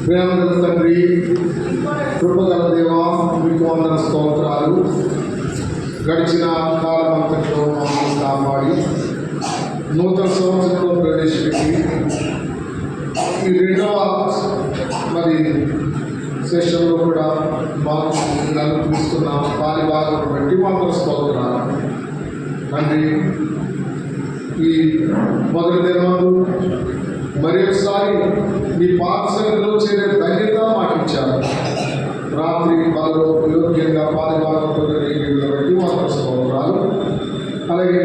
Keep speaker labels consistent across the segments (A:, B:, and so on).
A: ప్రేమగల తండ్రి, కృపగల దేవా, మీకు వందన స్తోత్రాలు. గడిచిన కాలం అంతట్లో మమ్మల్ని కాపాడి నూతన సంవత్సరంలో ప్రవేశపెట్టి ఈ రెండవ సెషన్లో కూడా నలుపుస్తున్న పాలి భాగం బట్టి వందన స్తోత్రాలు. తండ్రి, ఈ మొదటి దినాలు మరి ఒకసారి మీ పాఠశాలలో చేరే ధన్యత మాకు ఇచ్చారు. రాత్రి పగలు యోగ్యంగా పాలిభాగంతో బట్టి వందన స్తోత్రాలు. అలాగే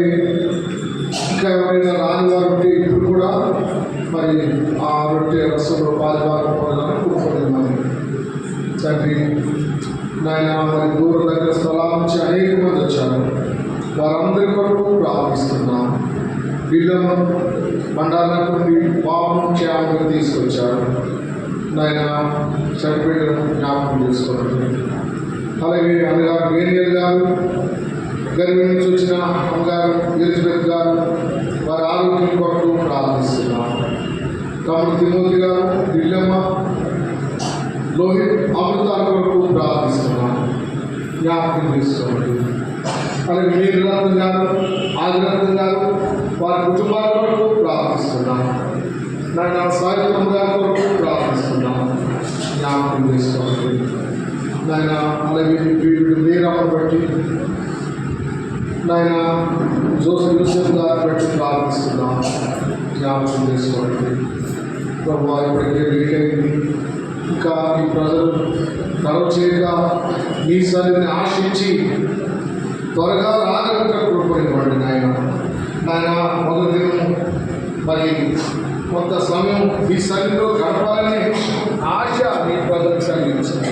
A: ఇంకా ఎవరైనా రాని వారు ఉంటే ఇప్పుడు కూడా మరి ఆ రొట్టె రసంలో పాలిభాగం పొందడానికి కూర్చోలేమని తండ్రి నాయన, మరి దూరం దగ్గర స్థలాల నుంచి అనేక మంది వచ్చారు. వారందరి కొరకు ప్రార్థిస్తున్నాం. వీళ్ళను మండల నుండి పాపం క్షేమంగా తీసుకొచ్చారు. నాయన, చనిపోయిన జ్ఞాపకం చేసుకోండి. అలాగే అన్నగారు వేణియల్ గారు, గర్భి నుంచి వచ్చిన అమ్మగారు ఎలిజబెత్ గారు, వారి ఆరోగ్యం కొరకు ప్రార్థిస్తున్నాం. తమ్ముడు తిమోతి గారు, దిల్లమ్మ, లోహిత్, అమృతాల కొరకు ప్రార్థిస్తున్నాం. జ్ఞాపకం చేసుకోండి. అలాగే మీరందరూ గారు, ఆదిరంగం గారు, వారి కుటుంబాల కొరకు ప్రార్థిస్తున్నాం. నాయన, సాయంత్రం గారి కొరకు ప్రార్థిస్తున్నాం. జ్ఞాపకం చేసుకోండి నాయన. అలాగే వీళ్ళు నీరమ్మను బట్టి నాయన, యూసెఫ్ గారిని బట్టి ప్రార్థిస్తున్నాం. జ్ఞాపకం చేసుకోండి. ప్రభు ఇప్పటికే లేట్ అయింది. ఇంకా ఈ ప్రజలు తరవ చేయక మీ సన్నిధిని ఆశించి త్వరగా రాగలిగిన కృపనివ్వండి నాయన. నాయన, మొదటి దినం మరి కొంత సమయం మీ సన్నిధిలో గడపాలని ఆశ మీ ప్రజలకు కలిగించండి.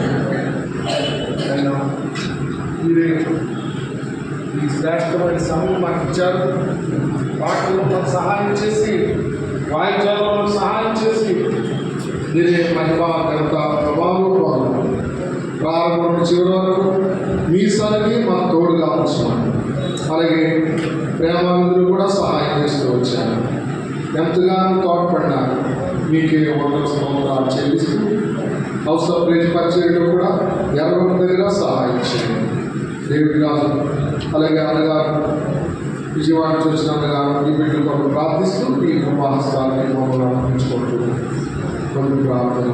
A: ఆయన మీరే ఈ శ్రేష్టమైన సమయం మాకు ఇచ్చారు. వాటిలో మాకు సహాయం చేసి, వాయిద్యాలలో మాకు సహాయం చేసి మీరే మహిమ ఘనత ప్రభావం ప్రారంభం చివరి వరకు మీ సన్నిధి మాకు తోడుగా ఉంచమని. అలాగే ప్రేమానందులు కూడా సహాయం చేస్తూ వచ్చారు. ఎంతగానో తోడ్పడినారు. మీకే వందల స్తోత్రాలు చెల్లిస్తూ హౌస్ ఆఫ్ ప్రేజ్ పరిచయంలో కూడా ఎర్రగొండ దగ్గర సహాయం చేయండి. దేవుడి గారు, అలాగే అన్నగారు, విజయవాడ చూసిన అన్నగారు, ఈ బిడ్డల కొరకు ప్రార్థిస్తూ మీ కృపాహస్తాన్ని మమ్మల్ని అర్పించుకుంటూ కొన్ని ప్రార్థన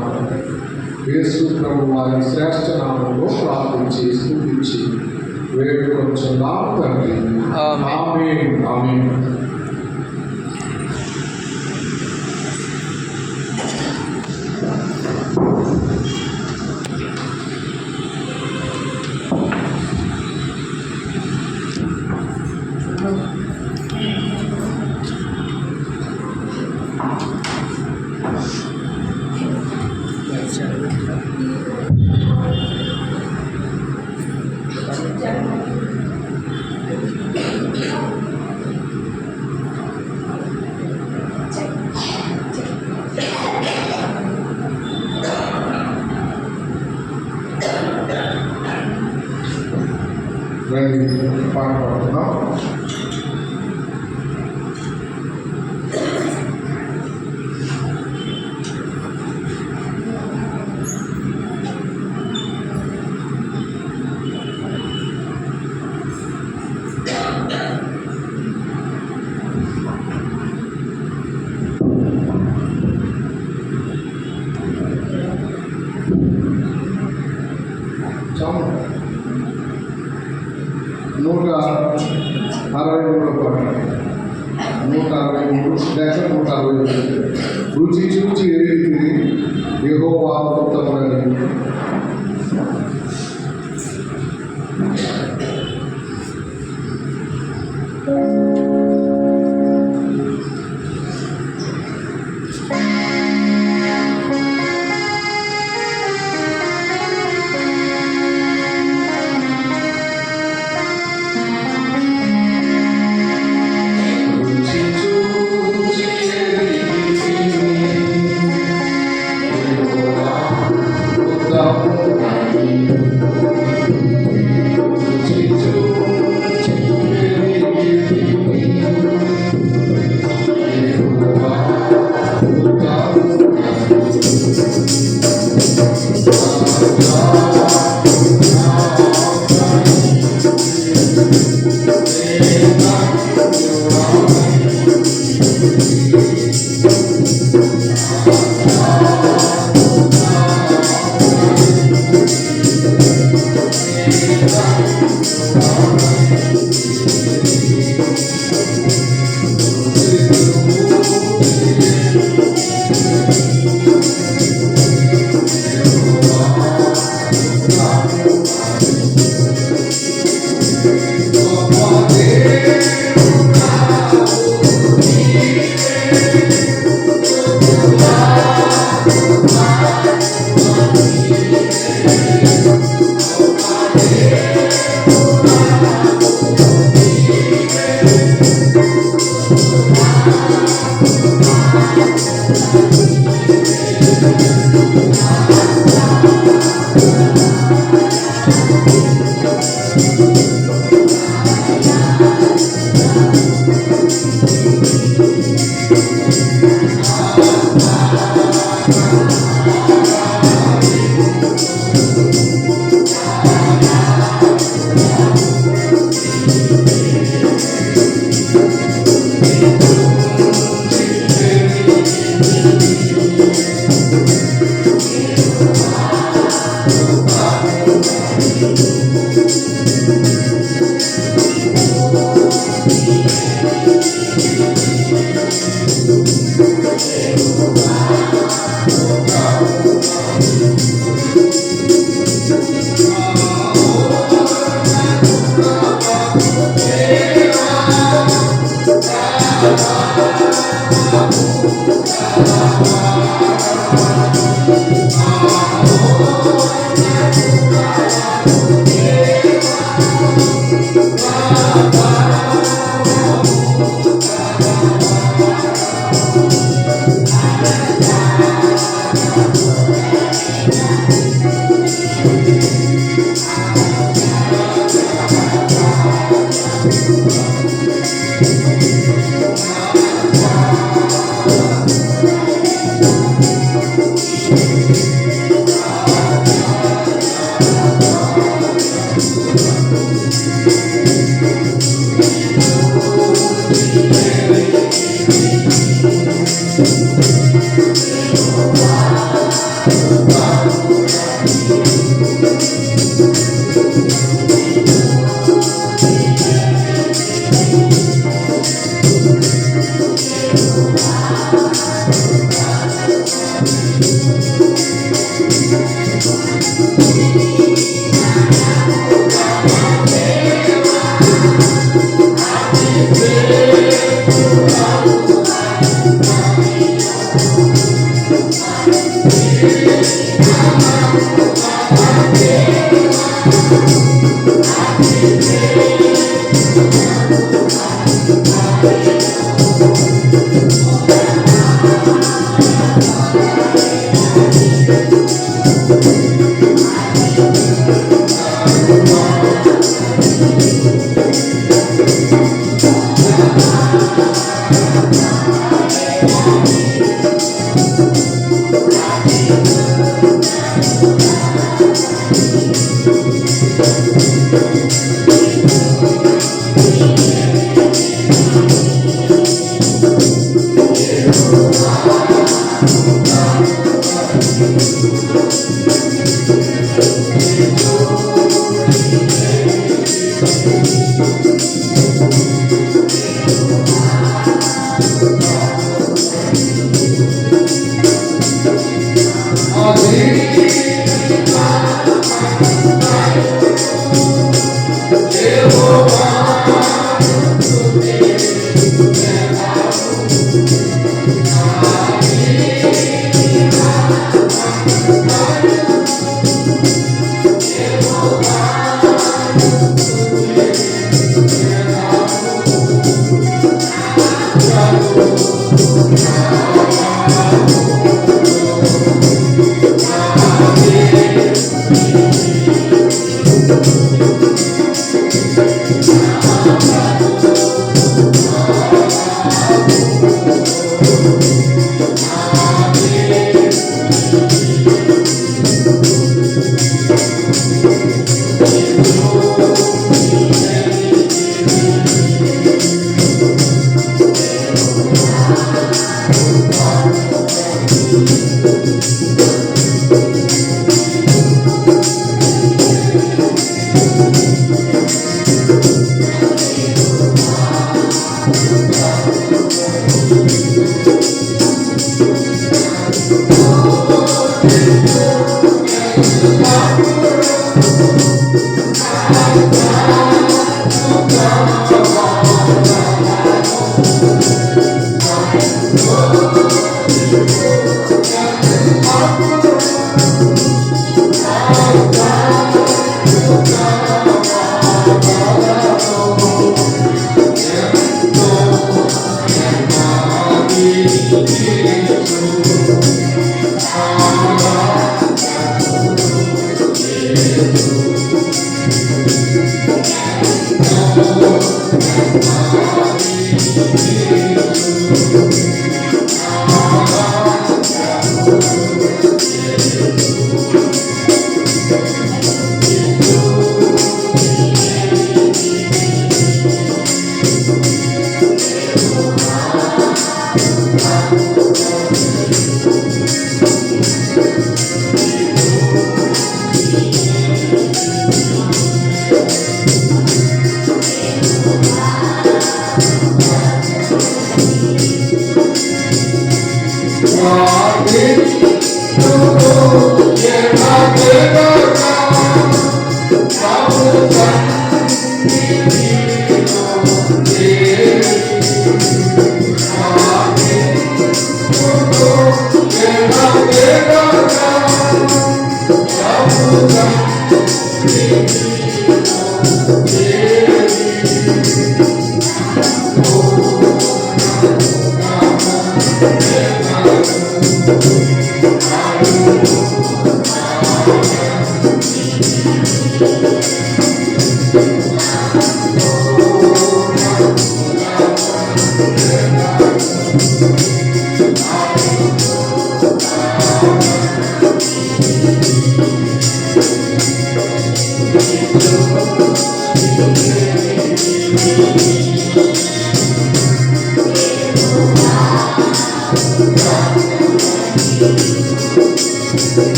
A: యేసు ప్రభు వారి శ్రేష్ఠ నామంలో ప్రార్థించి స్తుతించి వేడుకొంచున్నాం తండ్రి. ఆమేన్. ఆమేన్. పాట పాడుతున్నాం. చాలు 163 పాట, 163 రుచి చూచి ఎరిగి యెహోవా ఉత్తముడని.
B: Thank you.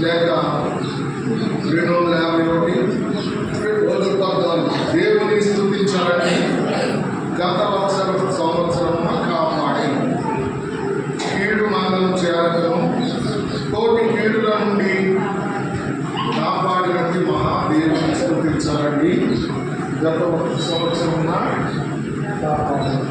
A: లేక 251 దేవుని స్తుతించాలని గత సంవత్సరం కాపాడి కీడు మంగళం చేయాలను కోటి కీడుల నుండి కాపాడినట్టు మహాదేవుని స్తుతించాలని గత సంవత్సరం కాపాడాలి.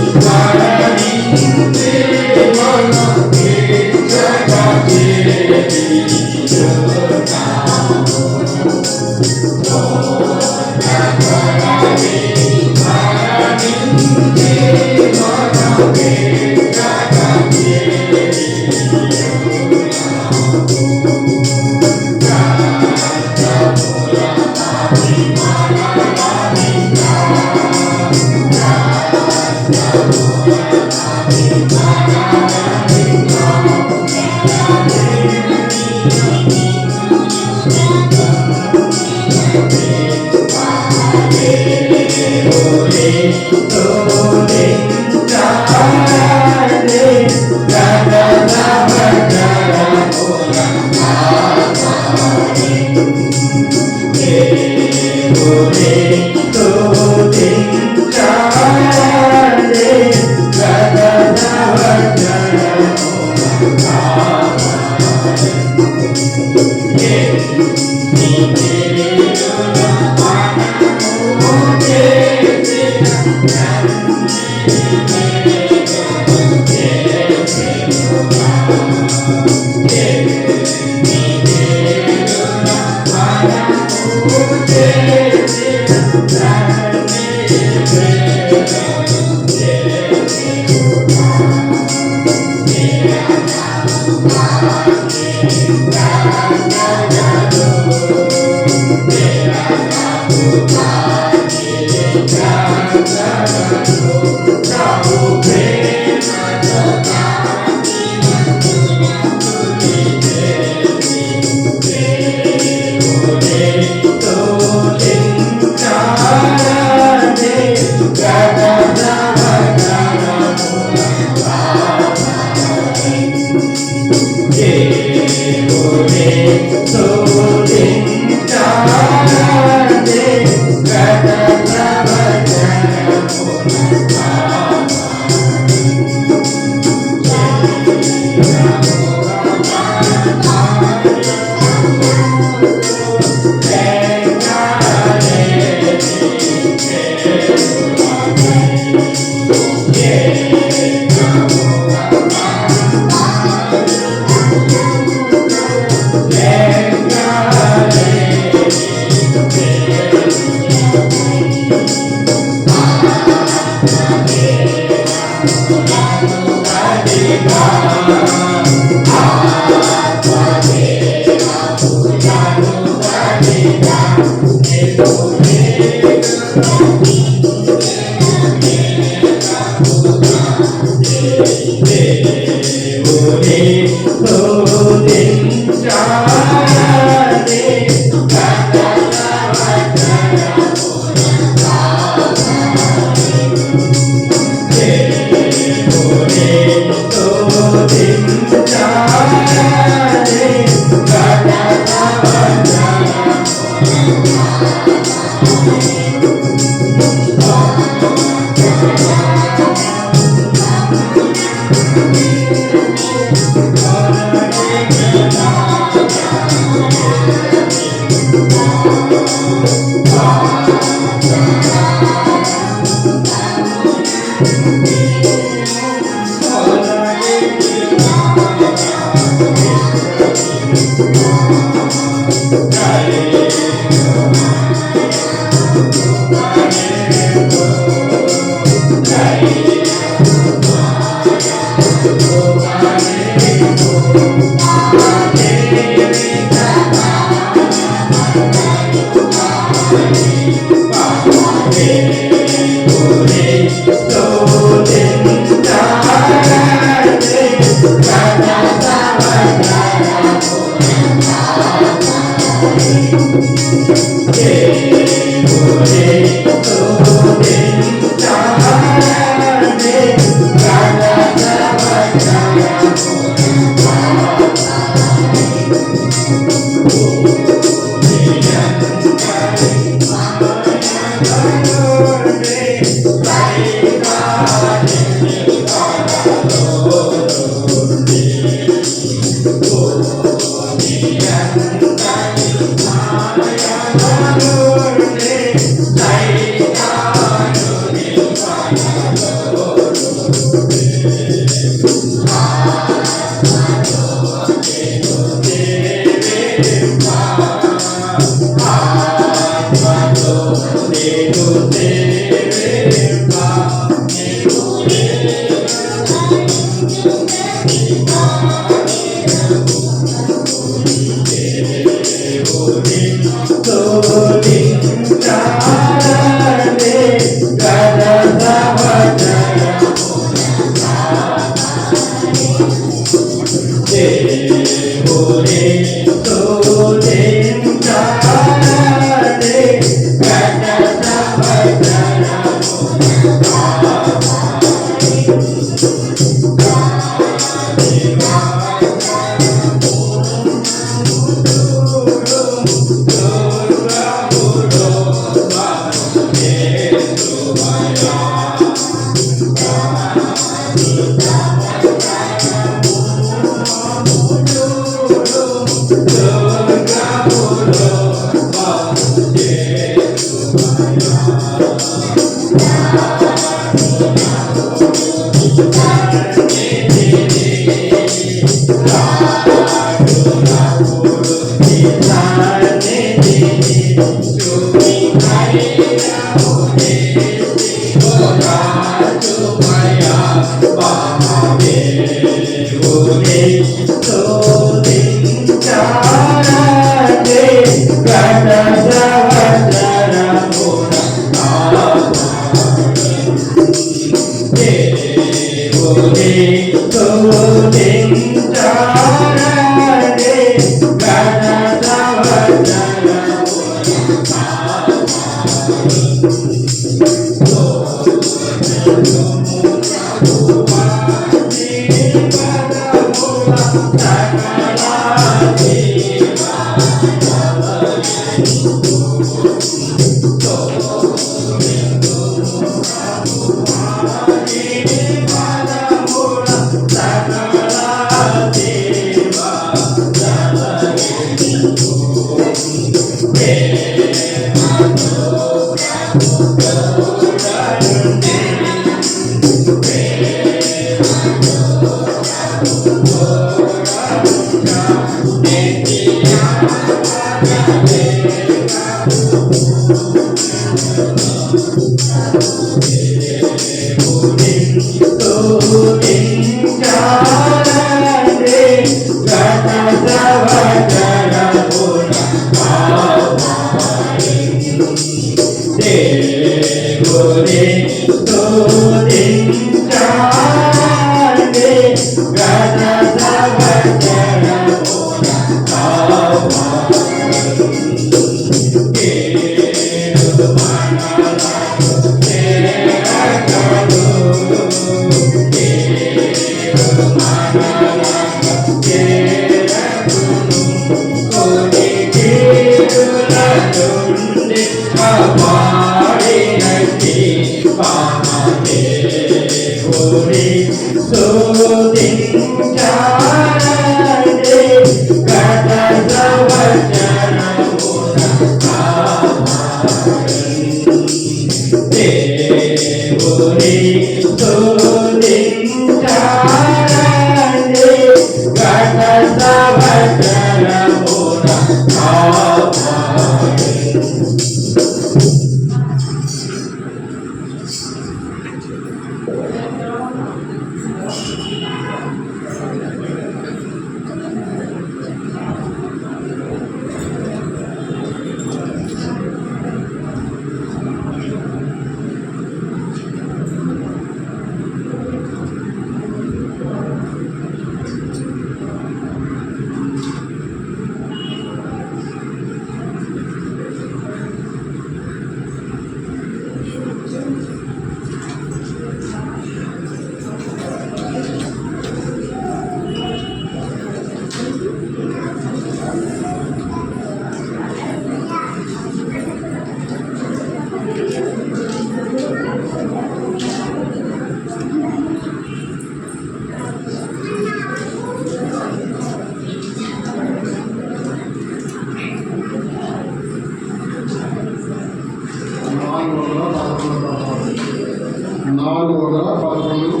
A: 411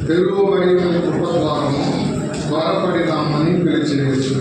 A: తెలుగు బైబిల్ ఉపద్వారము త్వరపడి రామని పిలిచేయచ్చు.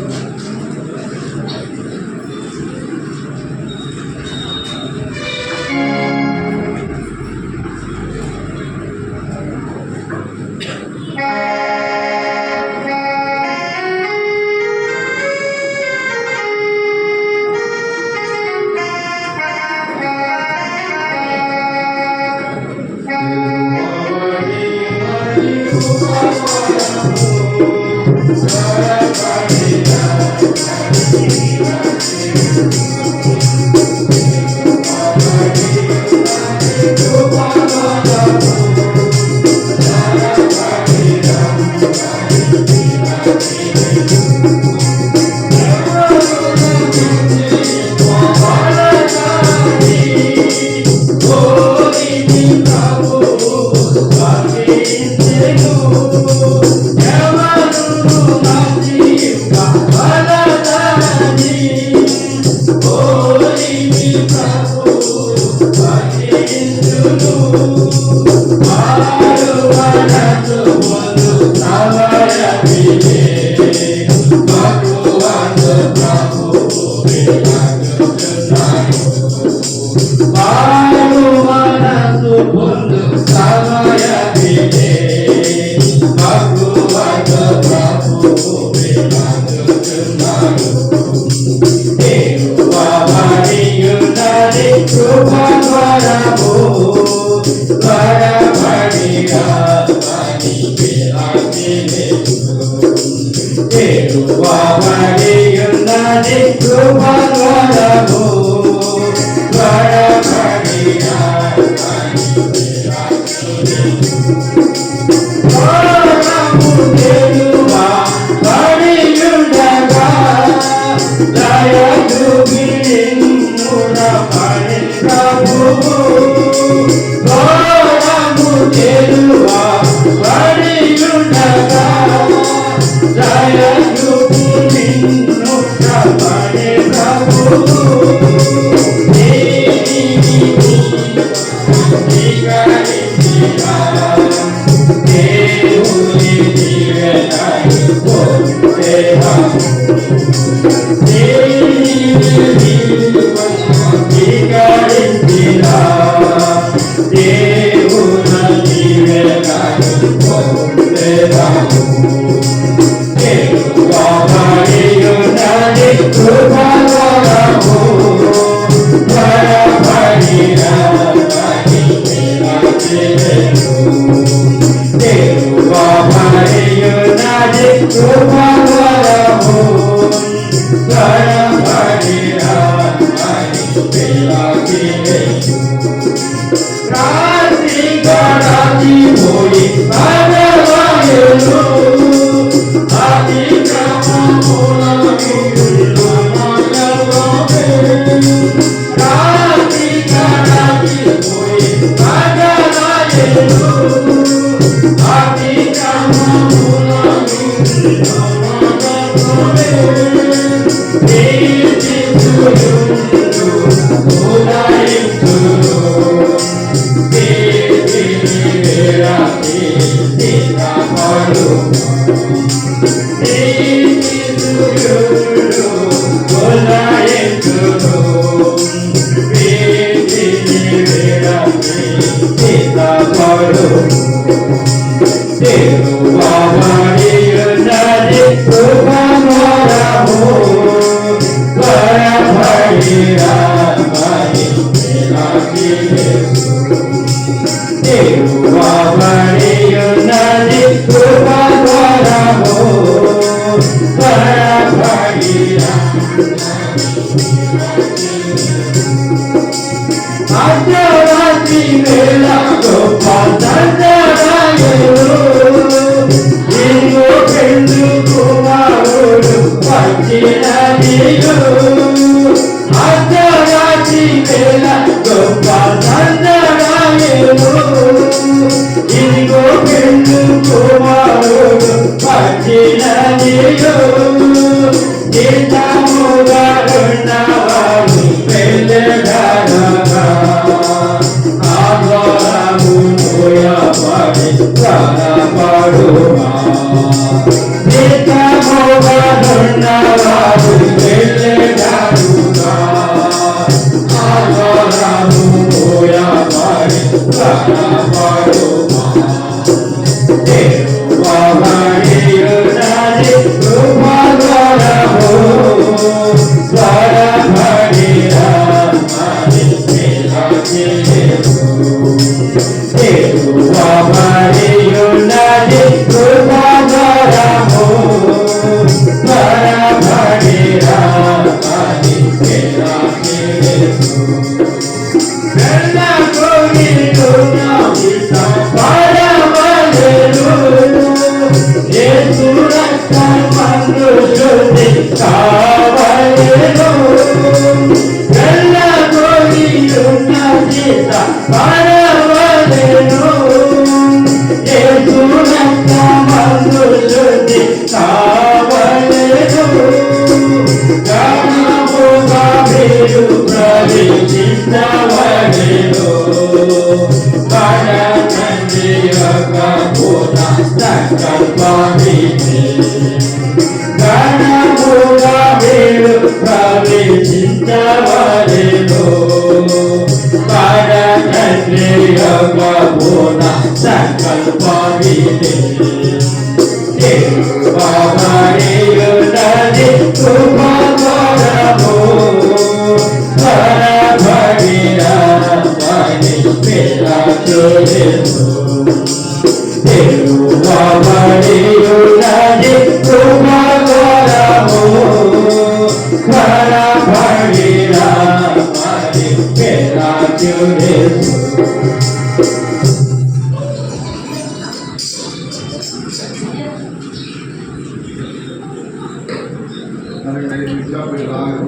A: ఇంకా మీరు రాలేదు.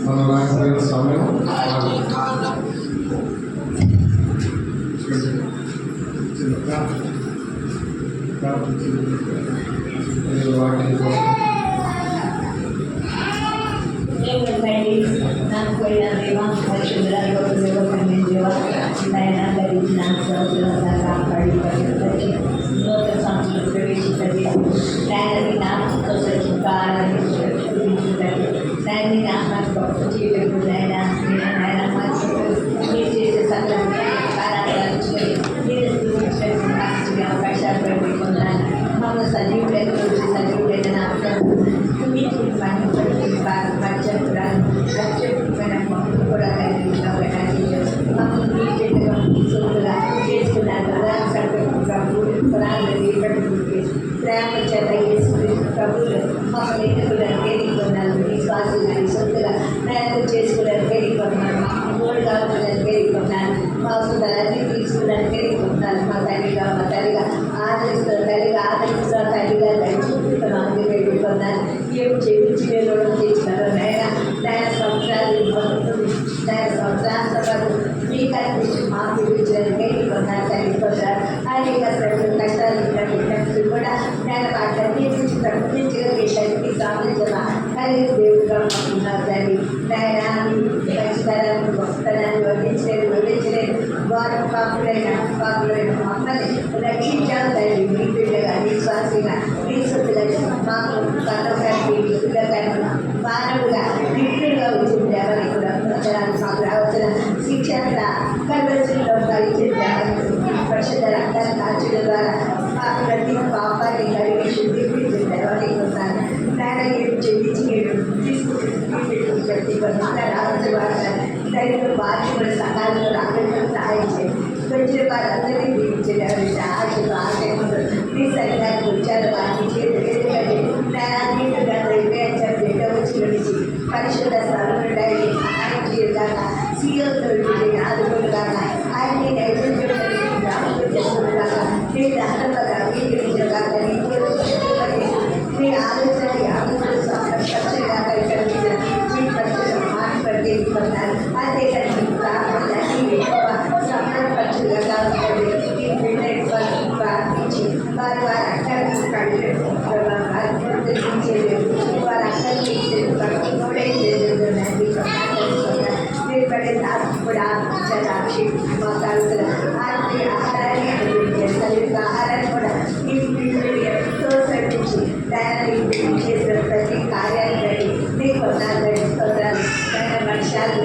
A: మనం రాకపోయిన సమయం వాటి
B: నాకు పోయిన దేవా పరిశుద్ధులలో ఆయన ధరించి నాకు కాపాడి నూతన సంస్థలు ప్రవేశించండి. దాన్ని నాకు దాన్ని నాకు గొప్ప చేయలేదు. ఆయన మీరు చేసే సకలం అవకాశాలు పెట్టుకున్నాను. మమ్మల్ని సజీవులైన సజీవులైన నాకు కూడా మమ్మల్ని సొంతగా చేసుకున్నారు. ప్రేమ చేత ప్రభులు మమ్మల్ని ఎన్నుకున్నారు, పేరుకున్నారు. విశ్వాసులు సొంతగా ప్రయాణం చేసుకున్నారు, పేరుకున్నారు. మూడు కావాలని పేరుకున్నారు. మా సొంతలన్నీ తీసుకున్నారు, పేరుకుంటున్నారు. మా తల్లిగా మా తల్లిగా ఆదరిస్తారు, తల్లిగా ఆదరిస్తారు, తల్లిగా దయచూపుతున్నాను పేరుకున్నారు. ఏమి చేయించి రుణం చేస్తున్నారు. నేను సంవత్సరాలు మీకు అనిపించి మాకు పేరుకున్నారు, తల్లిపోతారు. అనేక కష్టాలు కూడా నేను వాటిని ప్రకటించగా వీళ్ళకి సాధించగా కలిగి దేవుడుగా మాకున్నారు. తల్లి ఖచ్చితంగా గొప్పతనాన్ని వర్ణించలేదు. వారు పాపులైన మమ్మల్ని రక్షించాలి. తల్లి మీ బిడ్డగా విశ్వాసిగా మీ సొత్తులని మాకు కన్నోకాన్ని పిల్లగాను మానవుగా నిపుణులుగా వచ్చింది. ఎవరికి కూడా మాకు రావాల్సిన శిక్షణ కల్వసిలో కలిగింది. పరిశుద్ధ రక్తాన్ని కాల్చడం ద్వారా మాకు ప్రతి పాపాన్ని కలిగి శుద్ధీకరించింది. ఎవరికి ఉన్నాను నాయన చెల్లించి మీరు తీసుకుంటున్న ప్రతి రావాల్సిన వారు రైతులు బాధ్యతలు సకాలంలో రావడం సహాయం చేయండి. వచ్చిన వారందరినీ దీవించండి. ఎవరైతే ఆశలు ఆశయంలో మీ సరిగ్గా వచ్చారు వారిని చేతులండి. వచ్చి పరిశుద్ధ స్థలంలో సహాయం చేయగాక సీఎంతో ఆదుకుంటుగాక ఆయన్ని చేసుకుంటుగాక మీ దహనంగా అంగీకరించగాక మీ ఆలోచన స్పష్టంగా ఇక్కడ మీ పరిశుద్ధ మాట్లాడి అదే సంపర్పరచుగా ప్రార్థించి వారు అక్కడికి వారు అక్కడికి కూడా సాక్షి మా తల్లి ఆహారాన్ని ఆహారాన్ని కూడా ఎంతో సర్టించి దాన్ని చేసిన ప్రతి కార్యాన్ని బట్టి మీకు స్తోత్రాలు వర్షాలు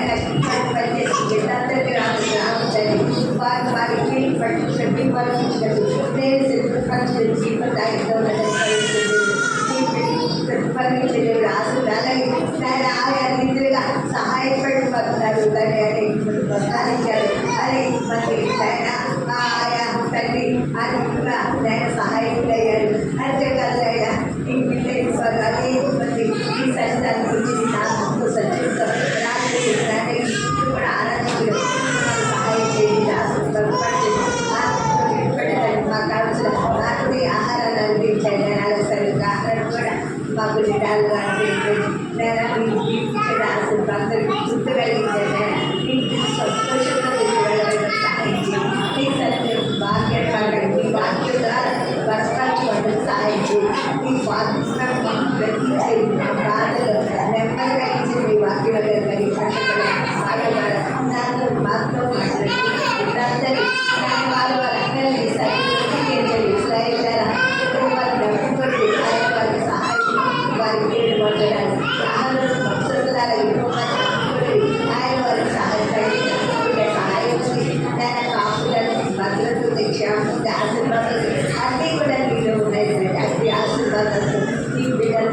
B: కష్టపడి పనిచేసి అందరికీ రావచ్చండి. వారు వారికి పట్టించండి. వారికి ప్రతిఫలించలేదు. ఆశలు అలాగే ఆయా రీతిగా సహాయపడిపోతున్నారు. దాన్ని ప్రోత్సహించారు. అది మరి ఆయా తండ్రి ఆయన సహాయకులయ్యారు. అంతేకాదు ఆయన ఈ పిల్లలు అదే మరి ఈ సత్యాన్ని గురించి నాకు సత్యంతో కూడా ఆనందించడం సహాయం చేయండి. మాకు కావాల్సిన నాకు ఆహారాన్ని అనిపించండి. సరే ఆహారం కూడా మాకు నిడాలుగా అనిపించండి. అందరికీ గుర్తుగలిగించండి. సంతోషంగా వెళ్ళడం సహాయం చేయండి. మీ సత్యం భాగ్యం పడండి. మీ వాక్యం ద్వారా వర్షాలు సహాయం చేయండి. మీ వాక్యం గ్రహించేది బాధలు నెమ్మదిగా ఇచ్చి మీ వాక్యం కలిగి నాతో మాత్రం మాట్లాడి వారు వారందరినీ సరిగ్గించండి. ఇస్రాయేల్ వారి సహాయం వారి పేరు పొందడానికి ఆయన వారికి సహాయపడి సహాయం కాపులను భద్రతలు క్షేమం ఆశీర్వాదాలు అన్నీ కూడా మీలో ఉన్నాయి. అన్ని ఆశీర్వాదాలు ఈ బిడ్డలు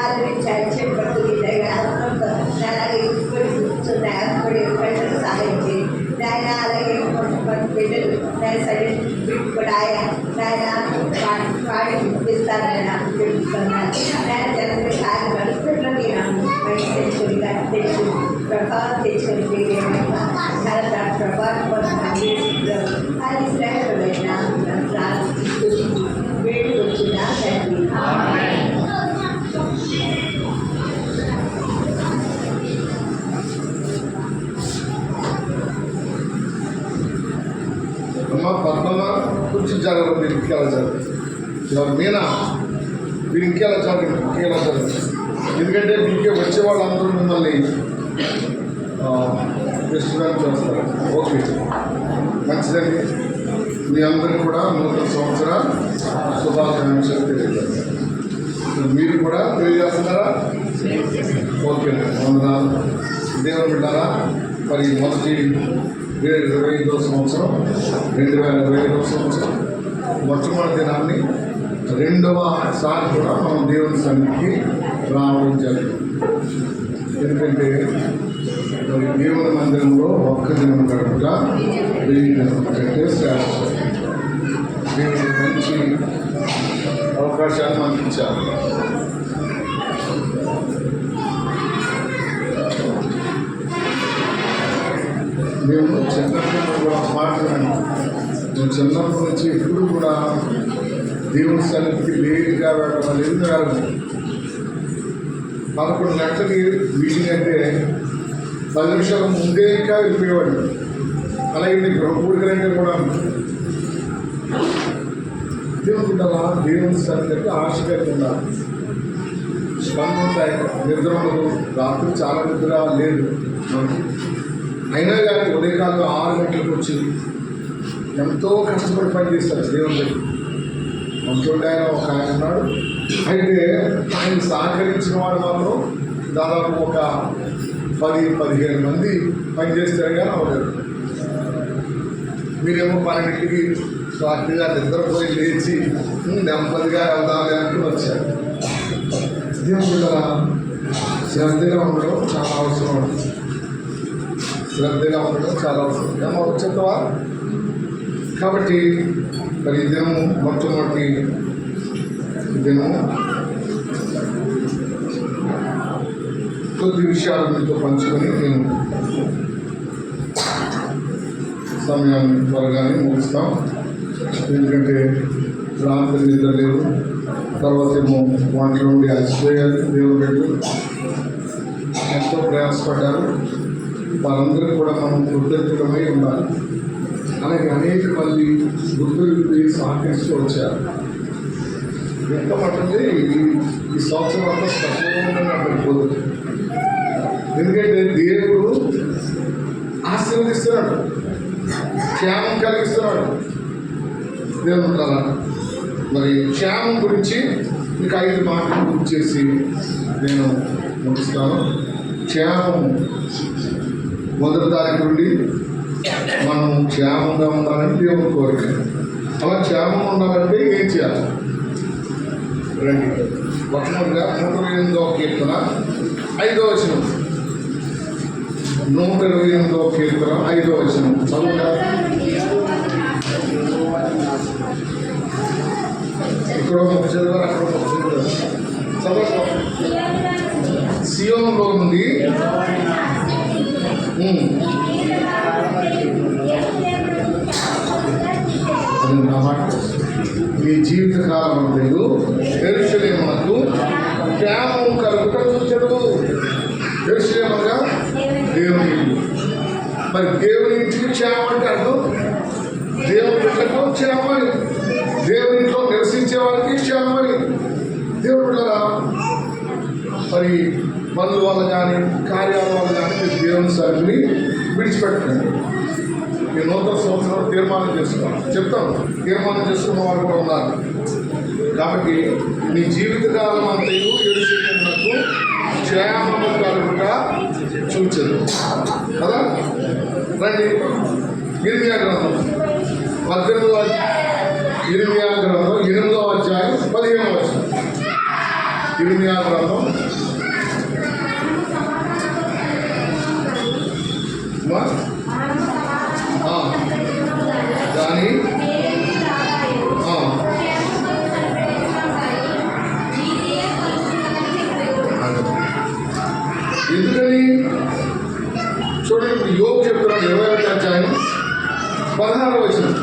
B: ఆదరించాలి. చెప్పబడి ఆత్మతో అలాగే ఇప్పుడు కూర్చున్నాయి. సహాయం చేయండి. నాయన అలాగే బిడ్డలు సరే కూడా వాడి ఇస్తానని నాకు తెలుసుకున్నాను. నేను జనరల్ కార్యక్రమంలో తెచ్చుకుని ప్రభావం తెచ్చుకొని ప్రభావం కోసం అది శ్రేష్టమైన వేడి వచ్చిన తండ్రి
A: అమ్మ పద్మమ్మ కొంచెం జాగ్రత్త, మీరు ఇంకెలా జరగదు. మీనా మీరు ఇంకెలా జరగదు, ఇంకెలా జరగదు. ఎందుకంటే మీకే వచ్చే వాళ్ళందరూ మిమ్మల్ని రెస్టారెంట్ చేస్తారు. ఓకే, మంచిదండి. మీ అందరికీ కూడా నూతన సంవత్సర శుభాకాంక్షలు తెలియజేస్తారు. మీరు కూడా తెలియజేస్తున్నారా? ఓకే, వందనాలు. దేవుని బిడ్డారా, మరి మొదటి 2025వ సంవత్సరం 2025వ సంవత్సరం మొట్టమొదటి దినాన్ని రెండవసారి కూడా మనం దేవుని సన్నిధికి రావడం జరిగింది. ఎందుకంటే మరి దేవుని మందిరంలో ఒక్క దినం గడుపుట 1000 దినం కంటే శ్రేష్టం. దేవుని మంచి అవకాశాన్ని మనకి ఇచ్చారు. మేము చిన్నప్పుడు కూడా మాట్లాడాను. నేను చిన్నప్పటి నుంచి ఎప్పుడు కూడా దేవుని సన్నిధికి లేట్గా వెళ్ళడం లేదు. 11 గంటలకి మీటింగ్ అంటే 10 నిమిషాల ముందే ఇంకా వెళ్ళిపోయేవాడు. అలాగే నేను గృహపూడికలంటే కూడా దేవుని ఉండాలా, దేవుని సన్నిధికి ఆశ కలిగి ఉండాలి. పనులు ఉంటాయి, నిద్ర ఉండదు. రాత్రి చాలా నిద్ర లేదు మనకి. అయినా కానీ ఉదయకాలం 6 గంటలకు వచ్చి ఎంతో కష్టపడి పనిచేస్తారు దేవుని దగ్గర. మంచోడు ఆయన ఒక ఆయన ఉన్నాడు. అయితే ఆయన సహకరించిన వాడు మాత్రం దాదాపు ఒక 10-15 మంది పనిచేస్తారు కానీ అవ్వలేదు. మీరేమో 12కి రాత్రిగా నిద్రపోయి లేచి నెమ్మదిగా వెళ్దాలి అంటూ వచ్చారు. దేవుని బిడ్డల శ్రద్ధగా ఉండడం చాలా అవసరం. శ్రద్ధగా ఉండడం చాలా అవసరం. ఏమో వచ్చేవా? కాబట్టి మరి ఈ దినము మొట్టమొదటి దినము కొద్ది విషయాలు మీతో పంచుకొని నేను సమయాన్ని త్వరగానే ముగిస్తాం. ఎందుకంటే రాత్రి నిద్ర లేదు, తర్వాత ఏమో వంటలు ఉండి అలసిపోయారు. దేవుడు పెట్టు ఎంతో ప్రయాసపడ్డారు. వారందరూ కూడా మనం కృతజ్ఞులమై ఉండాలి. అలాగే అనేక మంది గుర్తులు సహకరిస్తూ వచ్చారు. ఎంత మట్టుంది ఈ సంవత్సరం అంతా స్పష్టంగా పడిపోతుంది. ఎందుకంటే దేవుడు ఆశీర్వదిస్తున్నాడు, క్షేమం కలిగిస్తున్నాడు. దేవుడు ఉంటారా? మరి క్షేమం గురించి మీకు 5 మాటలు గుర్తు చేసి నేను ముగిస్తాను. క్షేమం మొదటి తారీఖు నుండి మనం క్షేమంగా ఉండాలని దేవుని కోరిక. అలా క్షేమంగా ఉండాలంటే ఏం చేయాలి? రండి. మొట్టమొదటిగా 128వ కీర్తన 5వ వచనం. 128వ కీర్తన 5వ వచనం చదువుగా. ఇక్కడ ఒక చదివారు, అక్కడ ఒక చదివారు. చదువు. సియోనులో నుండి మీ జీవితకాలం అంతేదు యెరూషలేమునకు క్షేమం కలుగుట చూచెదవు. యెరూషలేముగా దేవుని. మరి దేవుని ఇంటికి క్షేమం అంటే అర్థం దేవుని బిడ్డలకు క్షేమమని, దేవునిలో నివసించే వారికి క్షేమమని. దేవుడు బిడ్డలా మరి పనుల వల్ల కానీ కార్యాల వల్ల కానీ మీరు దేవుని సరిని విడిచిపెట్టండి. ఈ నూతన సంవత్సరం తీర్మానం చేసుకోవాలి. చెప్తాం, తీర్మానం చేసుకున్న వారు కూడా ఉన్నారు. కాబట్టి నీ జీవితకాలం అంతయు యెరూషలేమునకు క్షేమము కలుగుట చూచెదవు కదా. రండి. ఇర్మియా గ్రంథం 8వ అధ్యాయం 15వ వచనం. ఇర్మియా గ్రంథం కానీ ఎందుకని చూడండి, యోగు చెప్తున్నాడు 21వ అధ్యాయం 16వ వచనం.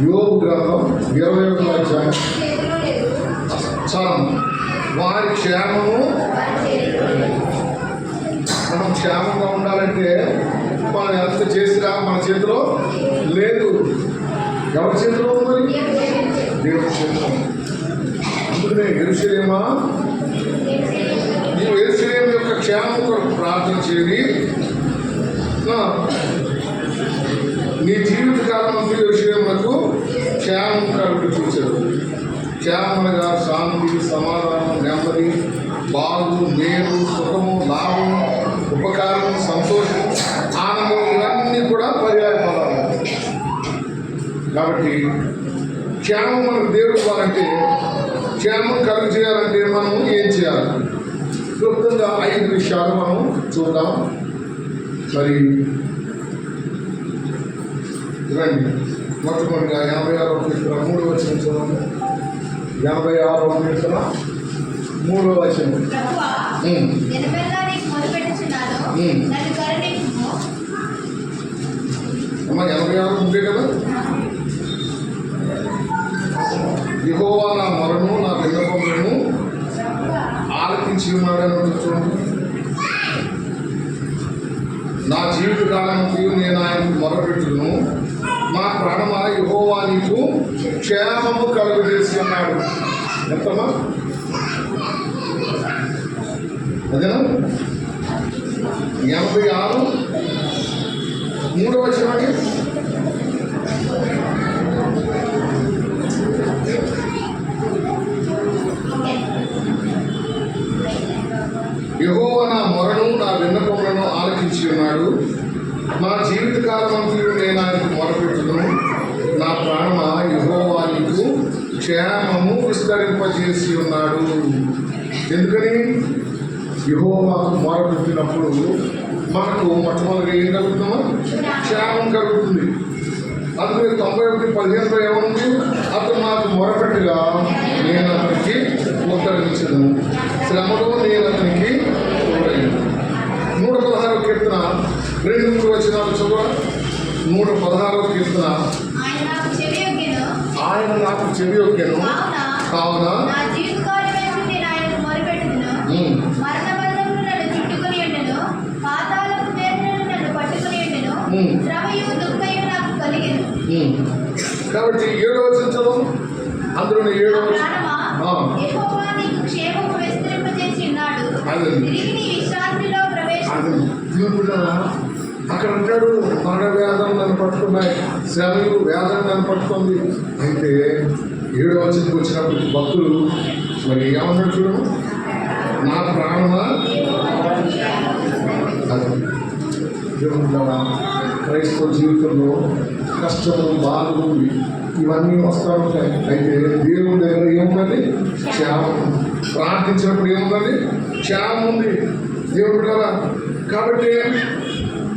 A: యోగు గ్రంథం 21వ అధ్యాయం. చాలా వారి క్షేమము. మనం క్షేమంగా ఉండాలంటే మనం ఎంత చేసినా మన చేతిలో లేదు. ఎవరి చేతిలో ఉన్నది? దేవుని చేతిలో. అందుకనే యెరూషలేమా, నీవు యెరూషలేము యొక్క క్షేమం కొరకు ప్రార్థన చేయండి. నీ జీవిత కాలం అంతా యెరూషలేమునకు క్షేమం కలుగు చూశారు. క్షేమనగా శాంతి, సమాధానం, నెమ్మది, బాగు, మేలు, సుఖము, లాభం, ఉపకారం, సంతోషం, ఆనందం ఇవన్నీ కూడా పర్యాయ పదాలు. కాబట్టి క్షేమం మనకు దేవుడు ఇవ్వాలంటే, క్షేమం కలుగు చేయాలంటే మనం ఏం చేయాలి? క్లుప్తంగా 5 విషయాలు మనం చూద్దాం. మరి రండి. మొట్టమొదటిగా 86వ కీర్తన 3వ వచనం చూడండి. 86వ కీర్తన 3వ వచనం. అమ్మ 86 ఉంటే కదా. యెహోవా నా మొరను, నా విన్నపములను ఆలకించి ఉన్నాడని చూడండి. నా జీవిత కాలానికి నేను ఆయనకు మొరపెట్టును. నా ప్రాణమా యెహోవా నీకు క్షేమము కలుగజేసి ఉన్నాడు. ఎంతమ్మా? అదేనా? 86 3వ వచనం. యెహోవా నా మొరను, నా విన్నపములను ఆలకించి ఉన్నాడు. నా జీవిత కాలమంతయు నేను ఆయనకు మొరపెట్టును. నా ప్రాణమా యెహోవా నీకు క్షేమము విస్తరింపజేసి ఉన్నాడు. ఎందుకని? యెహోవాకు మొరపెట్టినప్పుడు మనకు మొట్టమొదటిగా ఏం కలుగుతుందో? క్షేమం కలుగుతుంది. అందుకే 91:15 ఏముంది? అతను నాకు మొరపెట్టుగా నేను అతనికి ఉత్తరించను, శ్రమలో నేను అతనికి తోడైను. 116వ కీర్తన 2-3 వచనాలు చదువు. 116వ కీర్తన. ఆయన నాకు చెవి యొక్కెను, కావున కాబట్టి 7వ వచనం చదువు. అందులో 7వ వచనం. అక్కడ అంటాడు, మరణ వేదన నన్ను పట్టుకున్నాయి, శ్రమలు వేదన నన్ను పట్టుకుంది. అయితే 7వ వచనంకి వచ్చినప్పుడు భక్తులు మరి ఏమన్నాడు చూడము? నా ప్రాణమా. దేవుడా, క్రైస్తవ జీవితంలో కష్టము, బాధలు ఇవన్నీ వస్తూ ఉంటాయి. అయితే దేవుని దగ్గర ఏముందండి? క్షేమం. ప్రార్థించినప్పుడు ఏముందండి? క్షేమం ఉంది దేవుడు కదా. కాబట్టి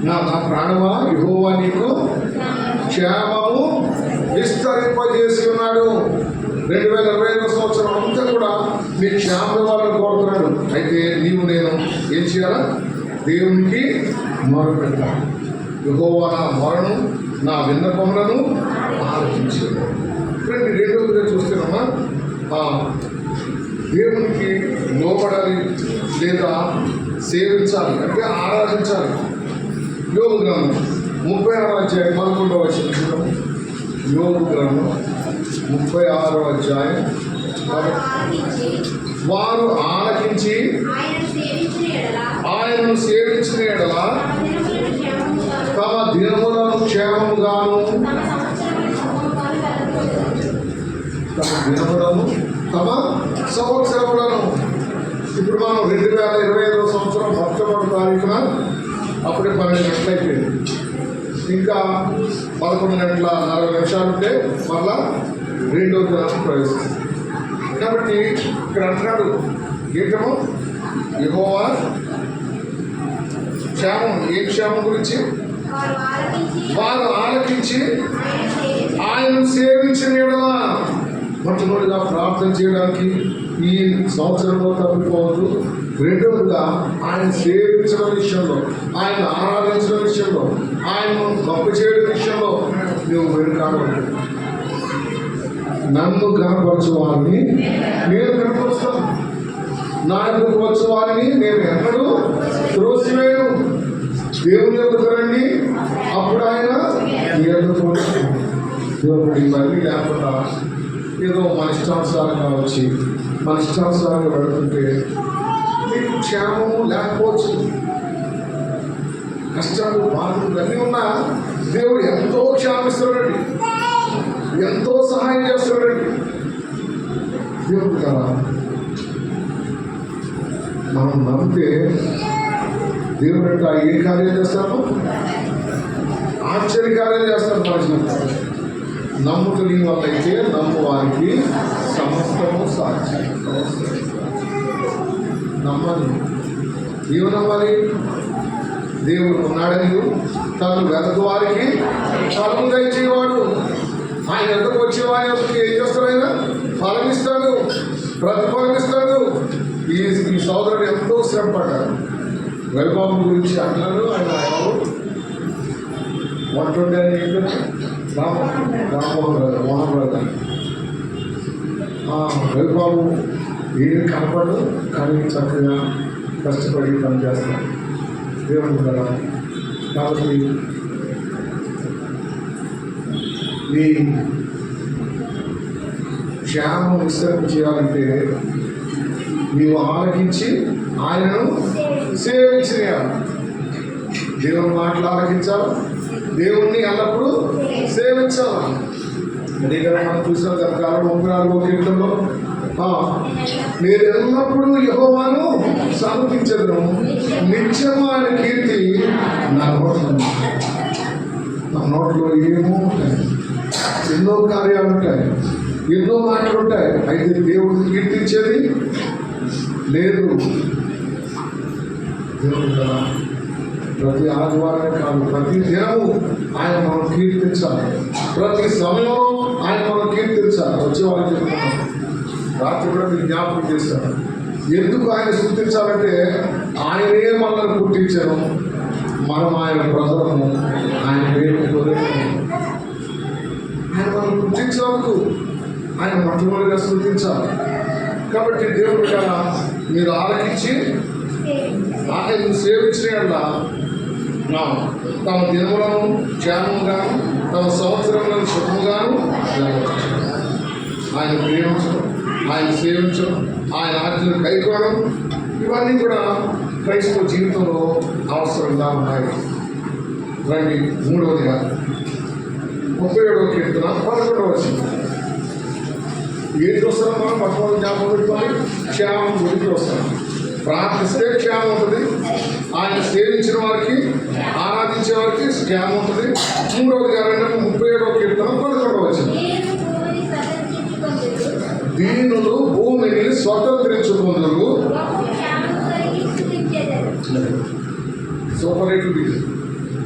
A: నా ప్రాణమా యెహోవా నీకు క్షేమము విస్తరింపజేసి ఉన్నాడు. 2025వ సంవత్సరం అంతా కూడా మీ క్షేమం ఇవ్వాలని కోరుతున్నాడు. అయితే నీవు నేను ఏం చేయాలా? దేవునికి మొరపెట్టాలి. యెహోవా నా మొరను, నా విన్నపములను ఆలకించాడు. ఫ్రెండ్, 2వ చూస్తున్నామా? దేవునికి లోపడాలి లేదా సేవించాలి అంటే ఆరాధించాలి. యోగు గ్రంథం 36వ అధ్యాయం 11వ వచనం. యోగు గ్రంథం 36వ అధ్యాయం. వారు ఆలకించి ఆయనను సేవించిన ఎడల తమ దినములను క్షేమముగాను, తమ సంవత్సరములను. ఇప్పుడు మనం 2025వ సంవత్సరం అక్టోబర్ తారీఖున అప్పుడే 12 గంటలు అయిపోయింది. ఇంకా 11:40 ఉంటే మళ్ళా 2వ దినానికి ప్రవేశిస్తుంది. కాబట్టి ఇక్కడ అంటున్నాడు ఏంటమో యెహోవా క్షేమం. ఏ క్షేమం గురించి? వారు ఆలకించి ఆయనను సేవించిన ఎడల. మొట్టమొదటిగా ప్రార్థన చేయడానికి ఈ సంవత్సరంలో తప్పిపోవద్దు. 2వదిగా ఆయన సేవించడం విషయంలో, ఆయన ఆరాధించడం విషయంలో, ఆయనను గొప్ప చేయడం విషయంలో నువ్వు వెనుకాడవద్దు. నన్ను కనపరచు వారిని నేను కనపరుస్తాను, నా ఎదుకు వచ్చు వారిని నేను ఎన్నడూ త్రోసివేయను. దేవుని ఎదుకు రండి, అప్పుడు ఆయన మీ ఎదుకు దేవుడు ఇవన్నీ లేకుండా ఏదో మన ఇష్టానుసారంగా వచ్చి మన ఇష్టానుసారంగా పెడుతుంటే మీకు క్షేమము లేకపోవచ్చు. కష్టాలు బాధలు అన్నీ ఉన్నా దేవుడు ఎంతో క్షేమిస్తాడండి, ఎంతో సహాయం చేస్తాడండి. దేవుడు కదా మనం నమ్మితే దేవుడు అంటే ఏ కార్యం చేస్తాము? ఆశ్చర్య కార్యం చేస్తాడు మనిషి. నమ్ముకుని వాళ్ళైతే నమ్ము వారికి సమస్తము సాధ్యం. నమ్మాలి. ఏమి నమ్మాలి? దేవుడు ఉన్నాడని తను వెతకు వారికి ఫలము దయచేవాడు. ఆయన ఎదుకు వచ్చే వారి ఏం చేస్తాడు? ఆయన ఫలమిస్తాడు, ప్రతిఫలమిస్తాడు. ఈ సోదరుడు ఎంతో శ్రమ పడ్డాడు. వైభవం గురించి అంటున్నారు. ఆయన వంటుండే రామ్మోహన్ రావు, మోహన్ రావు గారు వైభవం ఏం కనపడదు, కానీ చక్కగా కష్టపడి పనిచేస్తారు. దేవుడు కదా. కాబట్టి ఈ క్షేమం విస్తరణ చేయాలంటే నీవు ఆలకించి ఆయనను సేవించేయాలి. దేవుని మాటలు ఆలకించాలి, దేవుణ్ణి ఎల్లప్పుడూ సేవించాలి. అదే కదా మనం చూసాం గత కాలం 34వ కీర్తనలో నేను ఎల్లప్పుడూ యెహోవాను సమర్పించదును, నిత్యము ఆయన కీర్తి నా నోట్లో ఏమో ఉంటాయి, ఎన్నో కార్యాలు ఉంటాయి, ఎన్నో మాటలు ఉంటాయి. అయితే దేవుడిని కీర్తించేది లేదు. దేవుడు కదా ప్రతి ఆదివారం కాదు, ప్రతి దినము ఆయన మనం కీర్తించాలి. ప్రతి సమయంలో ఆయన మనం కీర్తించాలి. వచ్చేవాళ్ళని చెప్తున్నాం, రాత్రి కూడా మీరు జ్ఞాపకం చేశారు. ఎందుకు ఆయన స్తుతించాలంటే ఆయనే మనల్ని పుట్టించారు, మనం ఆయన ప్రజలను, ఆయన పేరు ఆయన మనం పుట్టించినందుకు ఆయన మొట్టమొదటిగా స్తుతించాలి. కాబట్టి దేవుడు కదా మీరు ఆలకించి ఆయన సేవించిన తమ దినములను క్షేమంగాను తమ సంవత్సరములను శుభముగాను ఆయన ప్రేమించడం, ఆయన సేవించడం, ఆయన ఆజ్ఞలు కైకోవడం, ఇవన్నీ కూడా క్రైస్తవ జీవితంలో అవసరంగా ఉన్నాయి. రండి 3వదిగా 37వ కీర్తన 11వ వచనం. ఏం చూస్తున్నాం మనం? మొట్టమొదటి జ్ఞాపకం పెట్టుకోవాలి, క్షేమం గురించి వస్తాం. ప్రార్థిస్తే క్షేమం ఉంటుంది, ఆయన సేవించిన వారికి ఆరాధించే వారికి క్షేమం ఉంటుంది. 3వదిగా 37వ కీర్తన 11వ వచనం. దీనులు భూమిని స్వతంత్రించుకుందురు. సూపర్ రేటు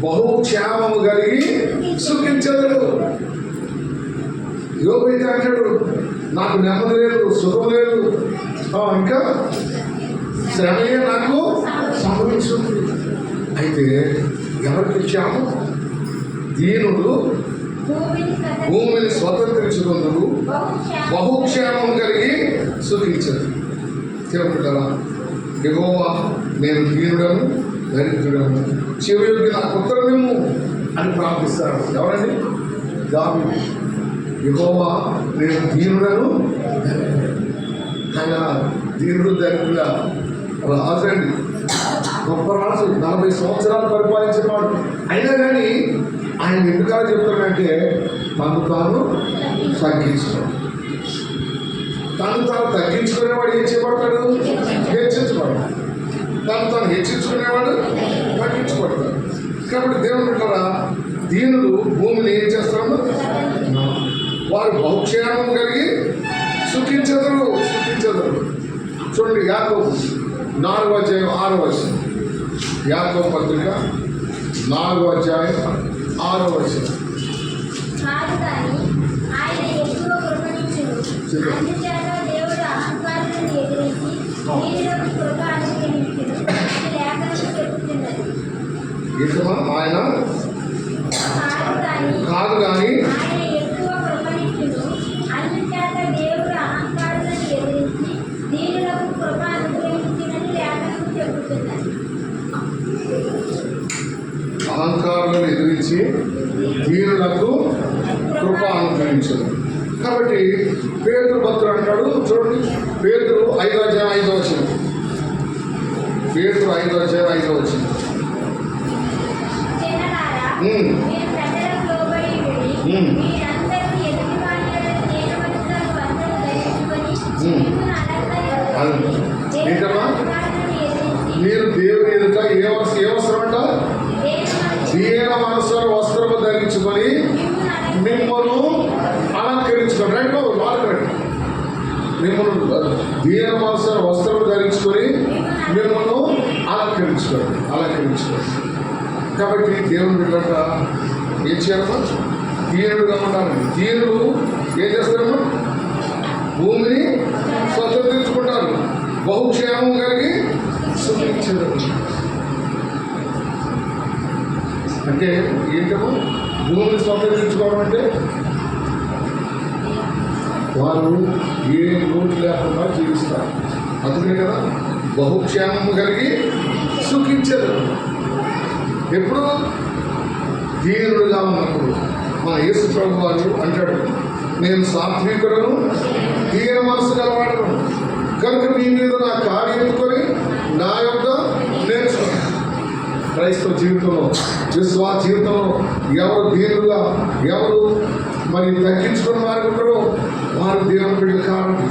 A: బహుక్షేమము కలిగి సుఖించదు. యోగైతే అంటాడు నాకు నెమ్మది లేదు, సుఖం లేదు, ఇంకా శ్రమయే నాకు సంభవించుంది. అయితే ఎవరికి క్షేమం? దీనులు భూమిని స్వతంత్రించుకుందురు, బహుక్షేమం కలిగి సుఖించదు. చెబుతారా యెహోవా నేను దీనుడను దరిద్రుడను, చెవియొగ్గి నాకు ఉత్తరమేమో అని ప్రార్థిస్తారు. ఎవరండి? దావీదు. యెహోవా నేను దీనుడను, ఆయన దీనుడు దరిద్రుడ రాజండి, గొప్ప రాజు, 40 సంవత్సరాలు పరిపాలించిన వాడు. అయినా కానీ ఆయన ఎందుకు చెప్తాడంటే తను తాను తగ్గించుకోడు. తను తాను తగ్గించుకునేవాడు ఏం చేయబడతాడు? హెచ్చించబడతాడు. తను తాను హెచ్చించుకునేవాడు తగ్గించబడతాడు. కాబట్టి దేవుడు కూడా దీనులు భూమిని ఏం చేస్తాడు? వారు బహుక్షేమం కలిగి సుఖించదురు. చూడండి యాకోబు 4వ అధ్యాయం 6వ వచనం. యాకోబు పత్రిక 4వ అధ్యాయం 6వ వచనం. ఆయన కాదు కానీ అహంకారులను ఎదిరించి దీనులకు కృప కృప అనుగ్రహించదు. కాబట్టి పేతురు భక్తుడు అంటాడు, చూడండి, పేతురు 5:5 పేతురు 5:5
C: చిన్నలారా, మీరు పెద్దలకు లోబడి ఉండి, మీరందరూ ఎదుటివారిని దీనమనస్సులకు వస్త్రము ధరించుకొని, మిమ్మును
A: ఏంటమ్మా
C: అలంకరించుకొని ఎదిరించి,
A: మీరు దేవుని ఎదుట ఏ వస్త్రం అంట? దీన మనస్సుల వస్త్రము ధరించుకొని మిమ్మల్ని అలంకరించుకోండి. రైట్ వాడుకోండి. మిమ్మల్ని దీన మనస్సుల వస్త్రము ధరించుకొని మిమ్మల్ని అలంకరించుకోండి. కాబట్టి దేవుని బిడ్డట ఏం చేయాలమ్మా? దీనుడుగా ఉండాలండి. దీనుడు ఏం చేస్తారమ్మా? భూమిని స్వతంత్రించుకుంటారు, బహుక్షేమం కలిగి సుఖించదు. అంటే ఏంటమ్మా భూమిని స్వతంత్రించుకోవడం అంటే? వారు ఏ లోటు లేకుండా జీవిస్తారు. అందుకే కదా బహుక్షేమం కలిగి సుఖించదు. ఎప్పుడు? దీనుడుగా ఉన్నప్పుడు. మన యేసు ప్రభు వారు అంటాడు, నేను సాత్వికులను దీన మనసు గలవాడను కనుక మీ మీద నా కాడి ఎత్తుకొని నా యొక్క నేర్చుకోండి. క్రైస్తవ జీవితంలో, విశ్వాస జీవితంలో ఎవరు దీనులుగా, ఎవరు మరి తగ్గించుకున్న వారు ఉంటారో వారు దేవుని బిడ్డలు కావాలి.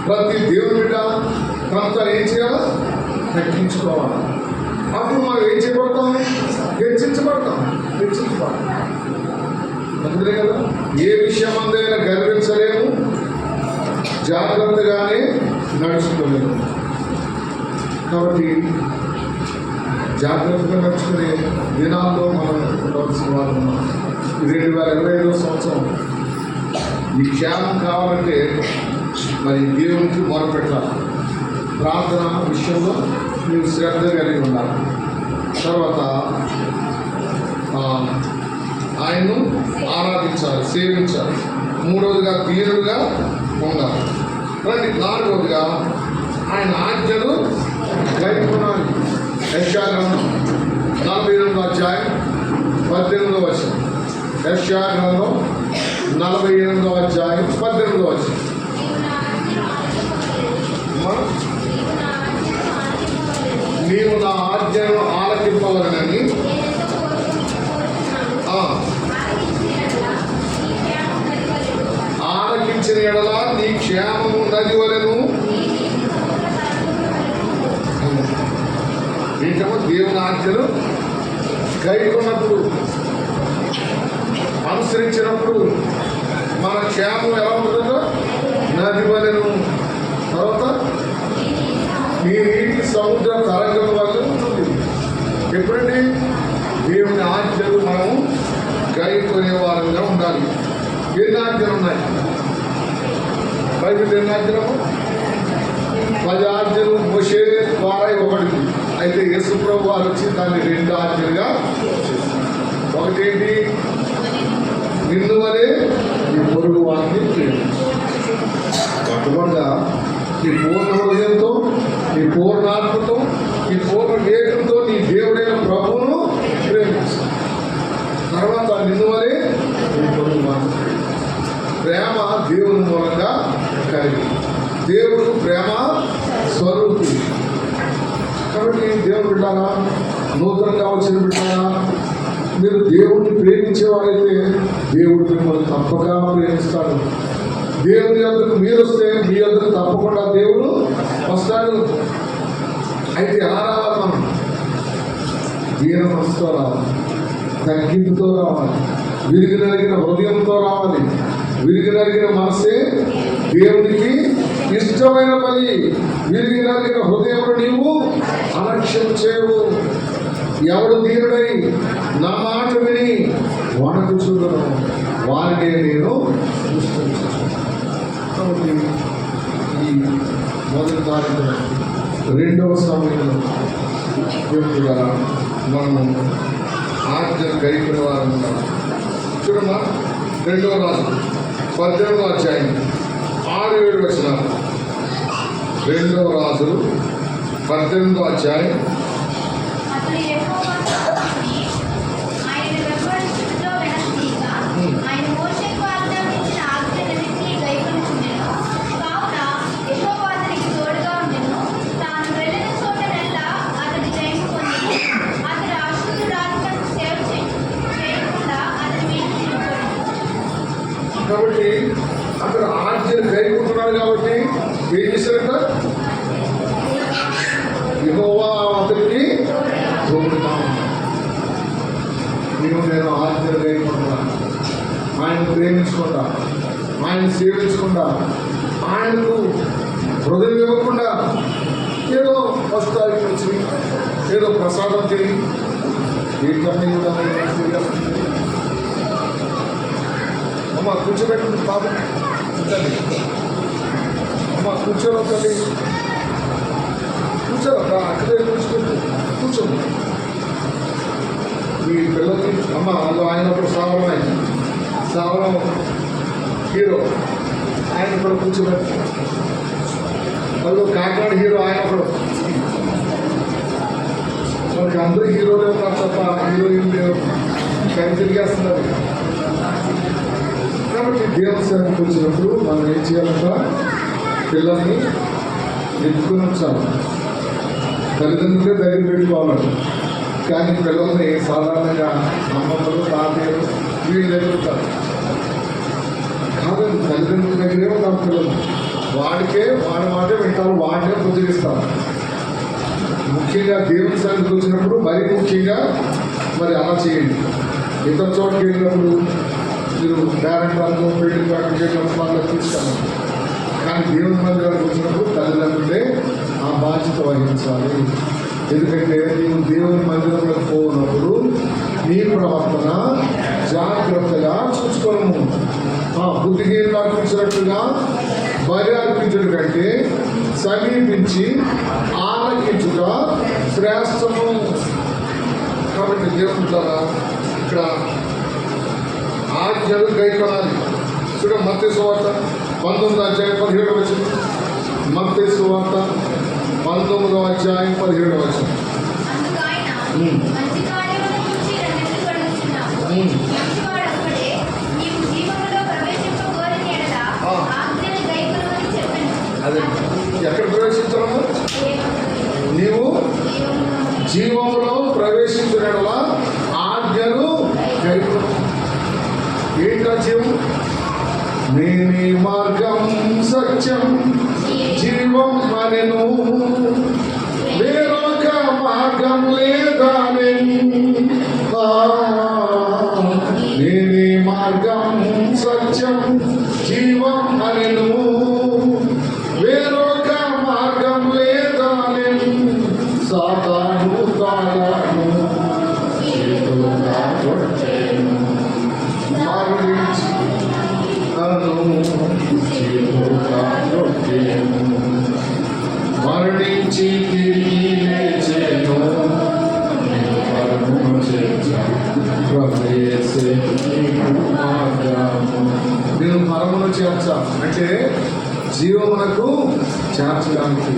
A: ప్రతి దేవుని బిడ్డ తనతో ఏం చేయాలా? తగ్గించుకోవాలి. అప్పుడు మనం ఏం చేయబడతాం? హెచ్చించబడతాం. అందుకే కదా ఏ విషయం అందైనా గర్వించలేము, జాగ్రత్తగానే నడుచుకోలేము. కాబట్టి జాగ్రత్తగా నడుచుకునే దినాల్లో మనం ఉండవలసిన వారు ఉన్నాం. 2025 సంవత్సరం ఈ క్షేమం కావాలంటే మరి దేవునికి మొరపెట్టాలి. ప్రార్థన విషయంలో మీరు శ్రద్ధ కలిగి ఉండాలి. తర్వాత ఆయన్ను ఆరాధించాలి, సేవించాలి. 3వదిగా దీనుడుగా ఉండాలి. రండి 4వదిగా ఆయన ఆజ్ఞలు గైకొనాలి. యెషయా గ్రంథం 48:18. యెషయా గ్రంథం 48:18. నీవు నా ఆజ్ఞను ఆలకింపవలనని ఆలకించిన ఎడల నీ క్షేమము నదివలెను. ఏంటమ్మా? దేవుని ఆజ్ఞలు గైకొన్నప్పుడు, అనుసరించినప్పుడు మన క్షేమం ఎలా ఉంటుందో నదివలెను. తర్వాత మీ నీటి సముద్ర తరంగం వల్ల ఉంటుంది. ఎప్పుడండి? దేవుని ఆజ్ఞలు మనము గైకొనే వారంగా ఉండాలి. ఎన్ని ఆజ్ఞలు ఉన్నాయి బైబిల్? ఎన్ని ఆజ్ఞలు? 10 ఆజ్ఞలు మోషే ద్వారా ఇవ్వబడింది. అయితే యేసు ప్రభు వారు వచ్చి దాన్ని 2 ఆజ్ఞలుగా. ఒకటేంటి? నిన్ను వలె నీ పొరుగు వారిని ప్రేమించు. మొట్టమొదటిగా నీ పూర్ణ హృదయంతో, నీ పూర్ణ ఆత్మతో, నీ పూర్ణ దేహంతో నీ దేవుడైన ప్రభువును ప్రేమించు. తర్వాత నిన్ను వలె నీ పొరుగు వారిని. ప్రేమ దేవుని మూలంగా కలిగి, దేవుడు ప్రేమ స్వరూపి. కాబట్టి దేవుడు బిడ్డారా, నూతనంగా వచ్చిన బిడ్డారా, మీరు దేవుడిని ప్రేమించేవారైతే దేవుడు మిమ్మల్ని తప్పగా ప్రేమిస్తాడు. దేవుని యొద్దకు మీరు వస్తే మీ యొద్దకు తప్పకుండా దేవుడు వస్తాడు. అయితే ఎలా రావాలి? మనం దీన మనసుతో రావాలి, తగ్గింపుతో రావాలి, విరిగి నలిగిన హృదయంతో రావాలి. విరిగి నలిగిన మనసే దేవునికి ఇష్టమైన పని. విరిగి నలిగిన హృదయంలో నీవు అలక్ష్యం చేయవు. ఎవడు దీనుడై నా మాట విని వణకుచుండును వారినే నేను దృష్టించును. కాబట్టి ఈ మొదటి తారీఖు 2వ సమయంలో వ్యక్తిగా మనము ఆజ్ఞలు గైకుల వారు ఉన్నాం. చూడమ్మా 2వ రాజు 18వ అధ్యాయం 6-7 వచనాలు. 2వ రాజు 18వ అధ్యాయం.
C: ఆయన వెంబడించుటతో వెనక్కి తీయగా, ఆయన మోషేకు
A: కాబట్టి అక్కడ ఆజ్ఞలు కైకుంటున్నాడు కాబట్టి ఏం చేశారంట? యెహోవా అతనికి తోడుగా ఉన్నాడు. నేను ఆజ్ఞలు కైకుంటున్నా, ఆయన ప్రేమించుకుంటా, ఆయన సేవించకుండా, ఆయనకు హృదయం ఇవ్వకుండా ఏదో వస్తాయి వచ్చి ఏదో ప్రసాదం తిని వీటిని కూడా అమ్మ కూర్చోబెట్టింది బాబు తల్లి, అమ్మ కూర్చోలో తల్లి, కూర్చోరా అక్కడే కూర్చోండి. మీ పిల్లలకి అమ్మ వాళ్ళు ఆయన ఒకటి సావరం, ఆయన సావరం హీరో, ఆయన కూడా కూర్చోబెట్టి, వాళ్ళు కాకినాడ హీరో ఆయన ఒకడు. మనకి అందరూ హీరోలే ఉన్నారు తప్ప హీరోయిన్ లేవు, కానీ తిరిగేస్తున్నారు. కాబట్టి దేవుని సన్నిధికి వచ్చినప్పుడు మనం ఏం చేయాలంట? పిల్లల్ని ఎత్తుకుని వచ్చాలి, తల్లిదండ్రులే దగ్గర పెట్టుకోవాలంట. కానీ పిల్లల్ని సాధారణంగా అమ్మమ్మలు తాతయ్యలు వీళ్ళ దగ్గర ఉంటారు కాదు, తల్లిదండ్రుల దగ్గరే ఉంటారు పిల్లలు. వాడికే వాడి మాటే వింటారు, వాడినే బుద్ధిస్తారు. ముఖ్యంగా దేవుని సన్నిధికి వచ్చినప్పుడు మరీ ముఖ్యంగా మరి అలా చేయండి. ఇతర చోటుకి వెళ్ళినప్పుడు మీరు పేరెంట్ వాళ్ళు పెళ్లి వాళ్ళకి తీసుకెళ్ళండి. కానీ దేవుని మందిరానికి వచ్చినప్పుడు తల్లిదండ్రులే ఆ బాధ్యత వహించాలి. ఎందుకంటే నీవు దేవుని మందిరంలోకి పోయినప్పుడు నీ ప్రవర్తన జాగ్రత్తగా చూసుకోను. బుద్ధిహీనులు అర్పించినట్టుగా బలి అర్పించడం కంటే సమీపించి ఆలకించుట శ్రేష్టము. కాబట్టి దేవుని ద్వారా ఇక్కడ ఆజ్ఞలు గైకొనాలి. చూడ మత్తయి సువార్త 19:17. మత్తయి సువార్త 19:17.
C: అందుకు ఆయన, మంచి కార్యముల గురించి నన్నెందుకు అడుగుచున్నావు? మంచివాడొక్కడే, నీవు జీవములో ప్రవేశింపగోరిన యెడల ఆజ్ఞలు గైకొనుమని చెప్పెను.
A: అదే ఎక్కడ ప్రవేశించాలమ్మా? నీవు జీవములో ప్రవేశించిన యెడల ఆజ్ఞలు గైకొను. ఏంటా జీవం? నేనే మార్గం సత్యం జీవం అనెను, వేరొక మార్గం లేదానెను. నేనే మార్గం సత్యం జీవం అనెను, వేరొక మార్గం లేదానెను. సాతాను తాళను చేతుగా కొట్టెను, మరణించి మరణించి తిరిగి లేచెను, నేను మరమును చేర్చా అంటే జీవమునకు చేర్చడానికి.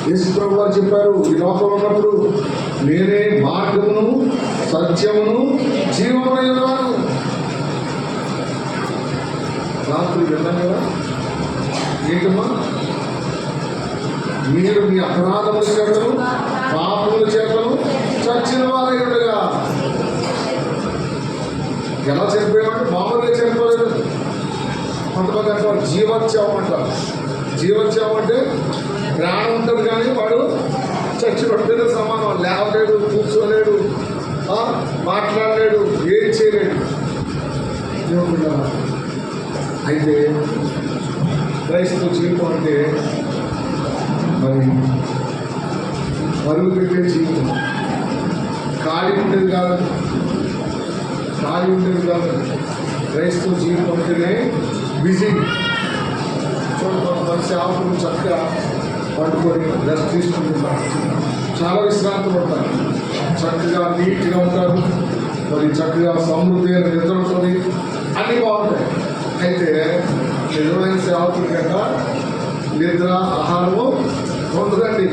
A: యేసు ప్రభువు వారు చెప్పారు, ఈ లోకంలో ఉన్నప్పుడు నేనే మార్గమును సత్యమును జీవమునై ఉన్నాను. రాత్రి విన్నాం కదా ఏంటమ్మా? మీరు మీ అపరాధముల చేతను పాపముల చేతను చచ్చిన వారై ఉండగా. ఎలా చనిపోయామంటే మామూలుగా చనిపోలేదు. కొంతమంది అంటారు జీవోత్సవం అంటారు. జీవోత్సవం అంటే ప్రాణం ఉంటుంది కానీ వాడు చచ్చిపోతే సమానం. లేవలేడు, కూర్చోలేడు, మాట్లాడలేడు, ఏం చేయలేడు. అయితే క్రైస్తవ జీవితం అంటే మరి పరుగు పెట్టే జీవితం. ఖాళీ ఉండేది కాదు, ఖాళీ ఉండేది కాదు. క్రైస్తవ జీవితం అంటేనే బిజీ. చూడండి, కొంతమంది సేవకులు చక్కగా పట్టుకొని రెస్ట్ తీసుకుంటున్నారు, చాలా విశ్రాంతి పడతారు, చక్కగా నీట్గా ఉంటారు, మరి చక్కగా సమృద్ధి అయిన నిద్రతోని అన్నీ బాగుంటాయి. అయితే నిజమైన సేవకుల కన్నా నిద్ర ఆహారము ఉండదండి,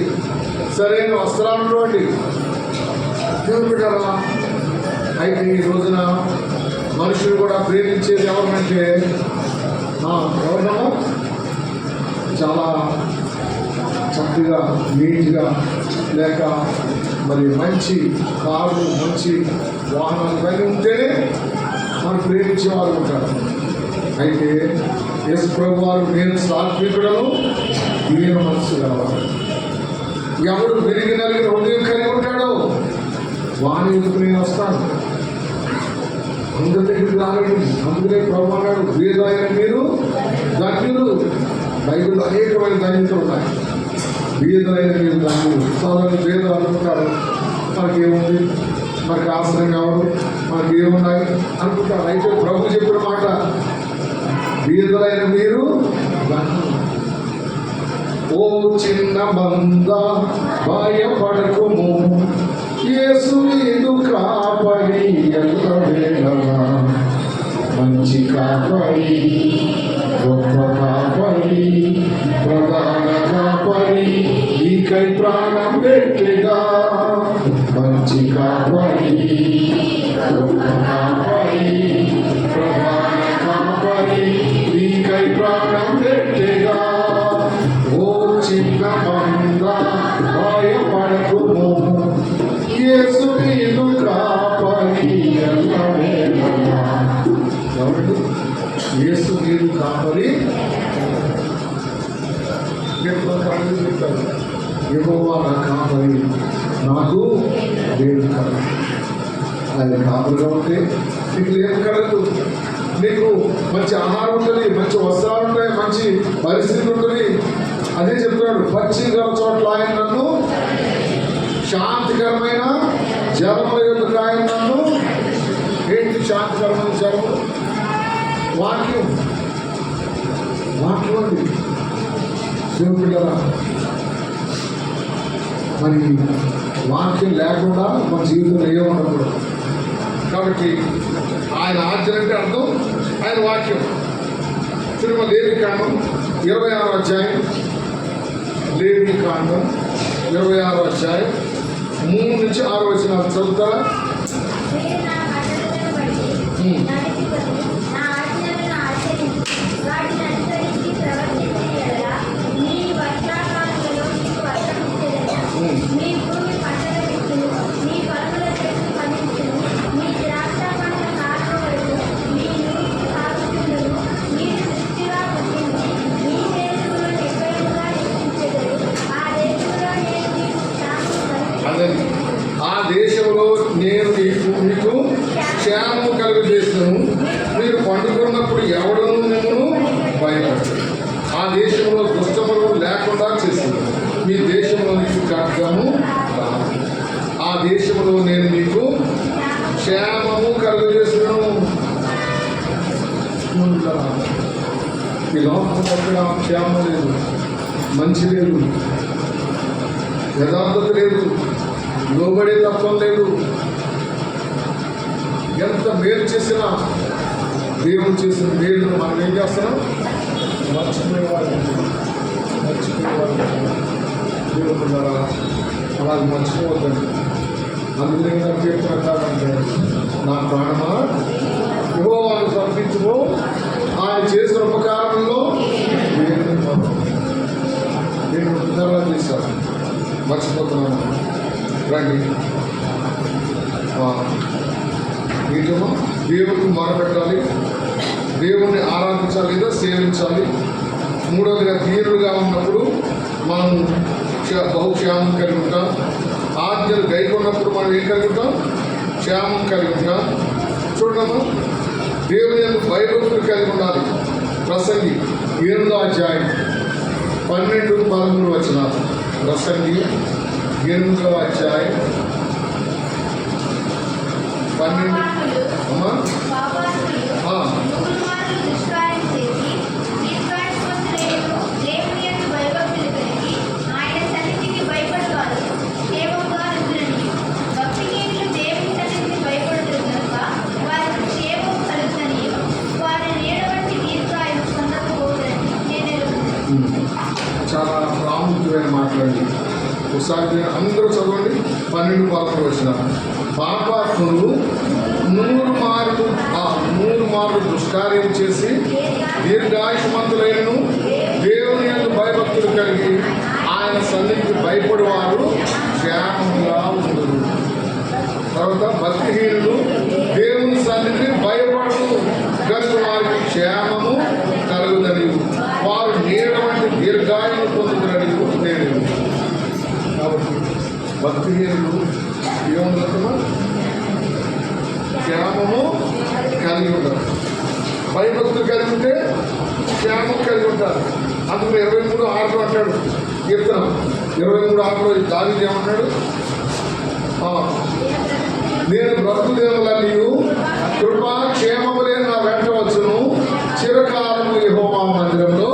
A: సరైన వస్త్రాలు ఉండవండి. పెట్టారా? అయితే ఈ రోజున మనుషులు కూడా ప్రేమించేది ఎవరినంటే ఎవరినో చాలా చక్కగా నీట్గా లేక మరి మంచి కార్లు మంచి వాహనాలు కానీ ఉంటేనే మనం ప్రేమించే వాళ్ళు ఉంటారు. అయితే యేసు ప్రభు వారు నేను సాత్వికుడను దీన మనసు కావాలి. ఎవడు విరిగి నలిగిన హృదయం కలిగి ఉంటాడో వాని ఎందుకు నేను వస్తాను. అందరి దగ్గరికి రాలేదు. అందుకనే ప్రభు అన్నాడు వేదాయన మీరు ధన్యులు. బైబిల్లో అనేకమైన ధన్యతలు ఉన్నాయి. వేదైన మీరు ధన్యులు. సాధారణ వేదలు అనుకుంటారు మనకేముంది, మనకి ఆశ్రయం కావడం, మనకి ఏమున్నాయి అనుకుంటారు. అయితే ప్రభు చెప్పిన మాట వేదలైన మీరు ధన్యులు. ఓ చిన్న మంద భయపడకుము, యేసు నీదు కాపరి ఎల్లవేళలా. మంచి కాపరి, గొప్ప కాపరి, ప్రధాన కాపరి, నీకై ప్రాణం పెట్టిగా. మంచి కాపరి, గొప్ప కాపరి, ప్రధాన కాపరి, నీకై ప్రాణం పెట్టిగా. ఓ చిన్న మంద భయపడకుము, యేసు నీదు కాపరి ఎల్లవేళలా. ఎవరు? యేసు నీదు కాపరి. చెప్తారు యెహోవా నా కాపరి, నాకు దేవుడు కాదు. ఆయన కాపరిగా ఉంటే నీకు లేదు కలదు. నీకు మంచి ఆహారం ఉంటుంది, మంచి వస్త్రాలు ఉంటాయి, మంచి పరిస్థితి ఉంటుంది. అదే చెప్తున్నాడు, పచ్చి గల చోట్ల ఆయన నన్ను, శాంతికరమైన జలముల యొక్క ఆయన నన్ను. ఏంటి శాంతికరమైన జలము? వాక్యం. వాక్యం అండి దేవుని బిడ్డలా. మరి వాక్యం లేకుండా మన జీవితంలో ఏమనకూడదు. కాబట్టి ఆయన ఆజ్ఞలు అంటే అర్థం ఆయన వాక్యం. తిరుమల లేవికాండం 26వ అధ్యాయం, లేవికాండం 26వ అధ్యాయం 3 నుంచి 6 వచనాలు చదువుతారా?
C: మీరు నా కట్టడలను బట్టి నడుచుకొని నా ఆజ్ఞలను ఆచరించి వాటిని అనుసరించి ప్రవర్తించిన యెడల మీ వర్షాకాలములో మీకు వర్షమిచ్చెదను. మీ భూమి పంటలు విత్తును, మీ ఫలముల చెట్లు ఫలించును, మీ ద్రాక్ష పంట కాలం వరకు మీ నూనె సాగుతుండును. మీరు తృప్తిగా పుట్టించి మీ దేశములో నిర్భయముగా నివసించెదరు. ఆ దేశంలో నేను మీకు క్షేమము
A: అదే ఆ దేశంలో నేను మీకు క్షేమము కలుగజేస్తాను. మీరు పండుకున్నప్పుడు ఎవడను మిమ్మల్ని భయపడతాడు. ఆ దేశంలో దుష్టములు లేకుండా చేస్తుంది. మీ దేశంలో మీకు ఖడ్గము రాదు. ఆ దేశంలో నేను మీకు క్షేమము కలుగజేస్తున్నాను. ఈ లోకంలో క్షేమం లేదు, మంచి లేదు, యథార్థత లేదు, లోబడే తత్వం లేదు. ఎంత మేలు చేసినా దేవుడు చేసిన మేలు మనం ఏం చేస్తున్నాం? మర్చిపోయేవాళ్ళు. దేవుడు అలాగే మర్చిపోవద్దండి. అందుకనే నాకు చెప్తున్నట్టే నా ప్రాణమా యెహోవాను సమర్పించుకో, ఆయన చేసిన ఉపకారంలో నేను ఉదాహరణ చేశాను. మర్చిపోతున్నాను. రండి వీటిలో దేవుడికి మొరపెట్టాలి, దేవుణ్ణి ఆరాధించాలి లేదా సేవించాలి. మూడవదిగా తీరుగా ఉన్నప్పుడు మనం బహుక్షేమం కలిగి ఉంటాం. ఆజ్ఞలు గైకొన్నప్పుడు మనం ఏం కలిగి ఉంటాం? క్షేమం కలిగి ఉంటాం. చూడమ్మా, దేవుని యొక్క భయభక్తులు కలిగి ఉండాలి. ప్రసంగి 8వ అధ్యాయం 12-13 వచనాలు. ప్రసంగి 8వ అధ్యాయం 12. అమ్మా
C: దుష్కార్యం చేసి దీర్ఘాయుష్మంతులైనను దేవుని యందు భయభక్తులు కలిగి ఆయన సన్నిధికి భయపడువారు క్షేమముగా నుండునని. భక్తిహీనులు దేవుని సన్నిధికి భయపడుదురు కనుక వారికి క్షేమము కలుగునని. వారి నీడ వంటి దీర్ఘాయువు పొందకపోవదని నేను ఎరుగుదును.
A: చాలా ప్రాముఖ్యమైన మాట్లాడి ఒకసారి అందరూ చదవండి. 12-13 వచనాలు. పాపాత్ములు 100 మార్లు దుష్కార్యం చేసి దీర్ఘాయుష్మంతులైనను దేవుని యందు భయభక్తులు కలిగి ఆయన సన్నిధికి భయపడేవారు క్షేమంగా ఉండరు. తర్వాత భక్తిహీనులు దేవుని సన్నిధికి భయపడరు కనుక వారికి క్షేమము కలుగుదని వారు నీడ వంటి దీర్ఘాయువు పొందుతున్నది నేను. కాబట్టి భక్తిహీనులు ఏముందమ్మా? క్షేమము కలిగి ఉంటారు. భయభక్తులు కలిగి ఉంటే క్షేమం కలిగి ఉంటారు. అందుకు 23:6 అంటాడు కీర్తన 23:6 దావీదు ఏమంటాడు? నేను బ్రతుకుదేవులన్నీ కృపా క్షేమములే నా వెంట వచ్చును చిరకాలము యెహోవా మందిరంలో.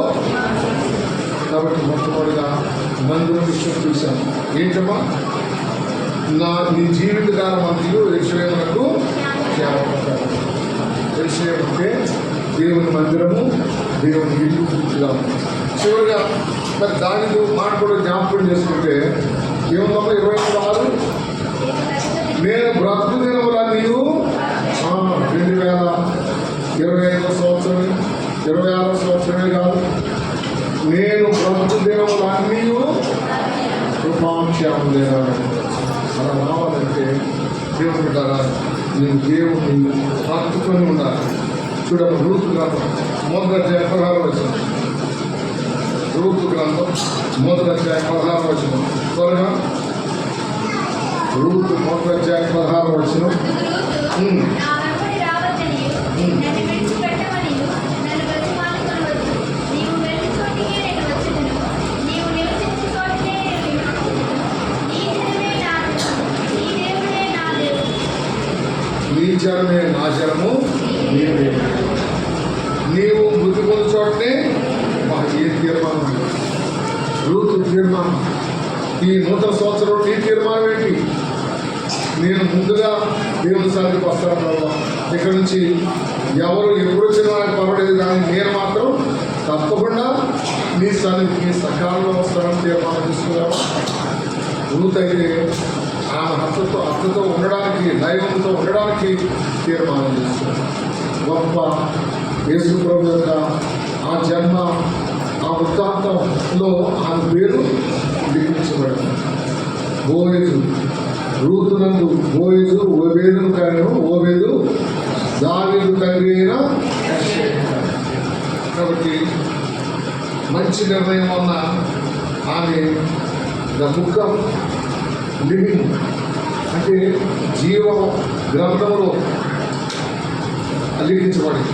A: కాబట్టి మొట్టమొదటిగా మందిరం విషయం చూశాను. ఏంటమ్మా? నీ జీవితకాలం అంతయు యెరూషలేమునకు క్షేమపడతాడు. యెరూషలేము అంటే దేవుని మందిరము, దేవుని ఇల్లు పూర్తిగా. చివరిగా మరి దానితో మాట కూడా జ్ఞాపకం చేసుకుంటే ఏముందమ్మా? 23:6 నేను బ్రతుకు దినములన్నీ 2025 సంవత్సరం 26 సంవత్సరమే కాదు, నేను బ్రతుకు దినములన్నీ కృపాక్షేమం లేదా అలా రావాలంటే దేవుని ద్వారా నేను దేవుని హత్తుకొని ఉండాలి. చూడమ్మ రూతు గ్రంథం 1:16 రూతు గ్రంథం 1:16 త్వరగా రూతు 1:16 నీ జనమే నా జనము నీవే. నీవు మృతి పొందు చోటనే మాకు ఏ తీర్మానం? రూతు తీర్మానం. ఈ నూతన సంవత్సరం నీ తీర్మానం ఏంటి? నేను ముందుగా దేవుని సన్నిధికి వస్తాను ప్రభావ. ఇక్కడ నుంచి ఎవరు ఎప్పుడు వచ్చిన వాళ్ళకి పర్వాలేదు, కానీ నేను మాత్రం తప్పకుండా నీ సన్నిధికి సకాలంలో వస్తానని తీర్మానం తీసుకున్నాను. రూత్ అయితే ఆమె అత్తతో ఉండడానికి, దైవంతో ఉండడానికి తీర్మానం చేస్తున్నాను. గొప్ప యేసు ప్రభు యొక్క ఆ జన్మ, ఆ వృత్తాంతంలో ఆమె పేరు లిఖించబడింది. బోయేజు రూతునందు బోయేజు ఓబేదును కనెను, ఓబేదు దావీదు తండ్రి అయిన యెషై. కాబట్టి మంచి నిర్ణయం వల్ల ఆమె ద బుక్ ఆఫ్ లివింగ్ అంటే జీవ గ్రంథంలో లిఖించబడింది.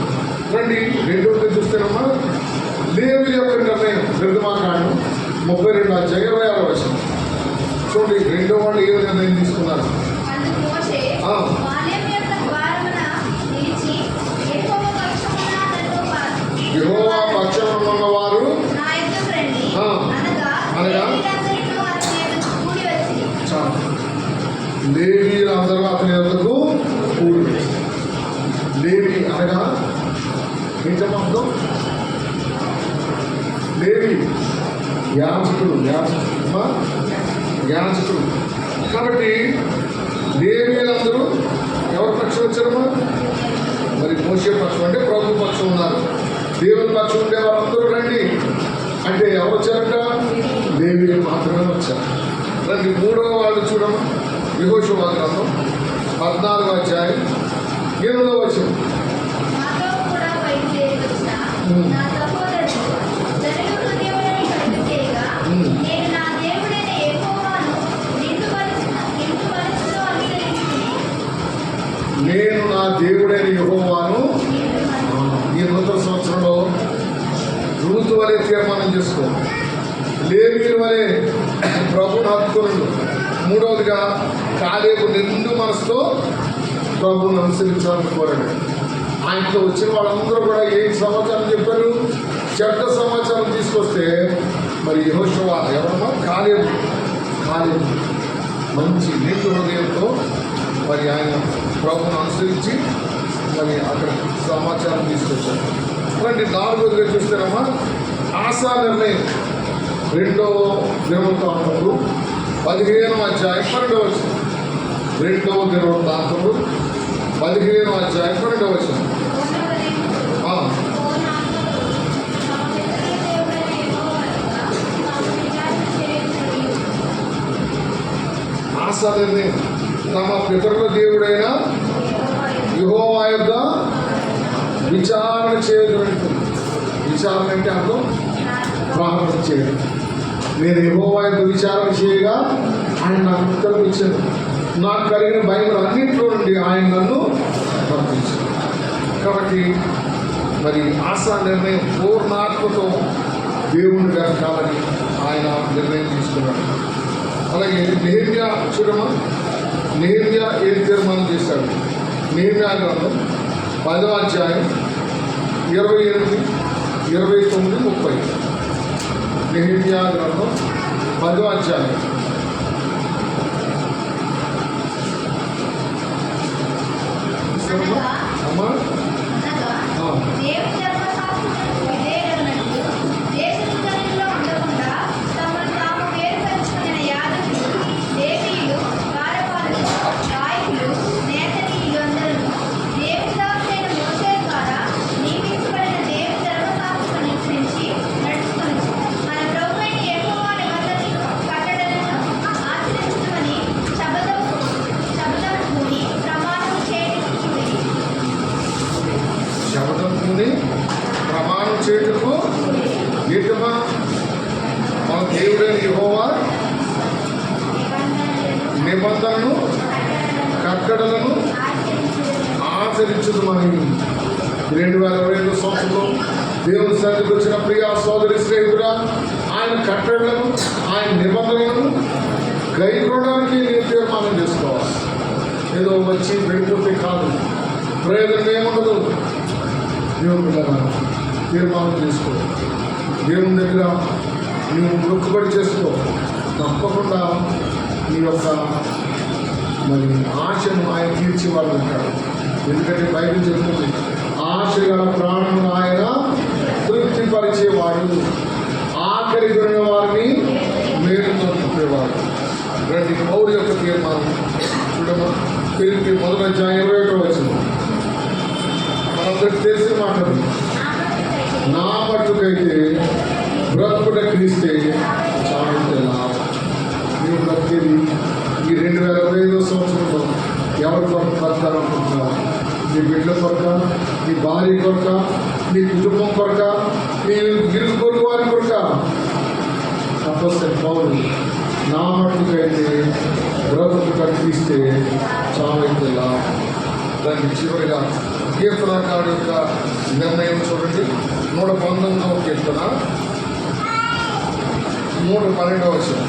A: రండి రెండవది చూస్తేనమ్మా లేవి యొక్క నిర్ణయం. నిర్గమాకాండం 32:26 చూడండి, రెండో వాళ్ళు ఏ నిర్ణయం తీసుకున్నారు? యెహోవా పక్షమున ఉన్నవారు అనగా లేవీయులందరూ అతని వద్దకు కూడి. లేవి అనగా ఏంటమ్మా? లేవి యాజకుడు. యాజకుడు. కాబట్టి లేవీయులందరూ ఎవరి పక్షం వచ్చారమ్మా? మరి మోషే పక్షం అంటే ప్రభు పక్షం ఉన్నారు. దేవుని పక్షం ఉండే వాళ్ళందరూ రండి అంటే ఎవరు వచ్చారంట? లేవీయులు మాత్రమే వచ్చారు. రండి మూడవ వాళ్ళు చూడమ్మా. యెహోషువ గ్రంథం 14:8 నేను నా దేవుడైన యెహోవాను. ఈ నూతన సంవత్సరంలో రూతు వలె తీర్మానం చేసుకో, లేవీయుల వలె ప్రభుని హత్తుకుని. మూడవదిగా కాలేబు నిండు మనసుతో ప్రభుని అనుసరించాలని కోరాడు. ఆయనతో వచ్చిన వాళ్ళందరూ కూడా ఏ సమాచారం చెప్పారు? చెడ్డ సమాచారం తీసుకొస్తే మరి యెహోషువ ఎవరమ్మా? కాలేబు మంచి నిండు హృదయంతో మరి ఆయన ప్రభుని అనుసరించి మరి అక్కడ సమాచారం తీసుకొచ్చారు. రండి నాలుగోదిగా చూస్తారమ్మా ఆశా నిర్ణయం. 2వ దినవృత్తాంతములు 15:12. 2వ దినవృత్తాంతములు 15:12. ఆశా నిర్ణయం. తమ పితరుల దేవుడైన యెహోవా యొక్క విచారణ చేయడం. విచారణ అంటే అర్థం ప్రార్థన చేయడం. నేను యెహోవా యొక్క విచారణ చేయగా ఆయన నాకు ఉత్తరం ఇచ్చాను. నాకు కలిగిన భయం అన్నింటిలో నుండి ఆయన నన్ను తప్పించాడు. కాబట్టి మరి ఆశా నిర్ణయం పూర్ణాత్మతో దేవుని వెతకాలని ఆయన నిర్ణయం తీసుకున్నాడు. అలాగే నెహెమ్యా చూడమా, నెహెమ్యా ఏం తీర్మానం చేశాడు? నెహెమ్యా గ్రంథం 10వ అధ్యాయం 28, 29, 30. నెహెమ్యా గ్రంథం 10వ అధ్యాయం. అమ్మా
C: దేవుని ధర్మశాస్త్రములకు విధేయులైనట్లు దేశస్థులలో ఉండకుండా తమను తాము వేరుపరచుకున్న యాజకులు, లేవీయులు, కారపారులు, గాయకులు, నేతనీయులు అందరూ దేవుని దాసుడైన మోషే ద్వారా నియమించబడిన దేవుని ధర్మశాస్త్రమును అనుసరించి నడుచుకొనుచు మన ప్రభువైన యెహోవా నిబంధనలను కట్టడలను ఆచరించుమని శపథము పూని ప్రమాణము చేయుటకు
A: శపథం పూని ప్రమాణం చేయుటకు ఏంటమ్మా? మన దేవుడైన యెహోవా నిబంధనను కట్టడలను ఆచరించుమని. 2025 సంవత్సరంలో దేవుని సన్నిధికి వచ్చిన ప్రియ సోదరి స్నేహితుడా, ఆయన కట్టడలను, ఆయన నిబంధనలను గైకొనడానికి నేను తీర్మానం చేసుకోవాలి. ఏదో వచ్చి వెళ్ళిపోతే కాదు, ప్రయోజనం ఏముండదు. దేవుని దగ్గర తీర్మానం చేసుకో, దేవుని దగ్గర నువ్వు మొక్కుబడి చేసుకో. తప్పకుండా నీ యొక్క మరి ఆశను ఆయన తీర్చేవాడు ఉంటాడు. ఎందుకంటే బైబిల్ చెప్తుంది, ఆశ గల ప్రాణమును ఆయన తృప్తిపరిచేవాడు, ఆఖరి దొరిన వారిని మేలుతో చూపేవాడు. రండి, పౌరు యొక్క తీర్మానం చూడమా. ఫిలిప్పీ 1వ అధ్యాయం 21వ వచనం. మనందరికి తెలిసిన మాటలు. నా మట్టుకైతే బ్రతుకుట క్రీస్తే చావుతే లాభం. నీవు బ్రతికేది ఈ 2025 సంవత్సరంలో ఎవరి కొరకు బ్రతకాలనుకుంటున్నావు? నీ బిడ్డల కొరక, నీ భార్య కొరక, నీ కుటుంబం కొరక, నీ ఇరుగు పొరుగు వారి కొరక? తపస్సు పౌరులు, నా మట్టుకైతే బ్రతుకుట క్రీస్తే చావైతే లాభం. దానికి చివరిగా కీర్తనకారుడు యొక్క నిర్ణయం చూడండి. 119వ కీర్తన 112వ వచనం.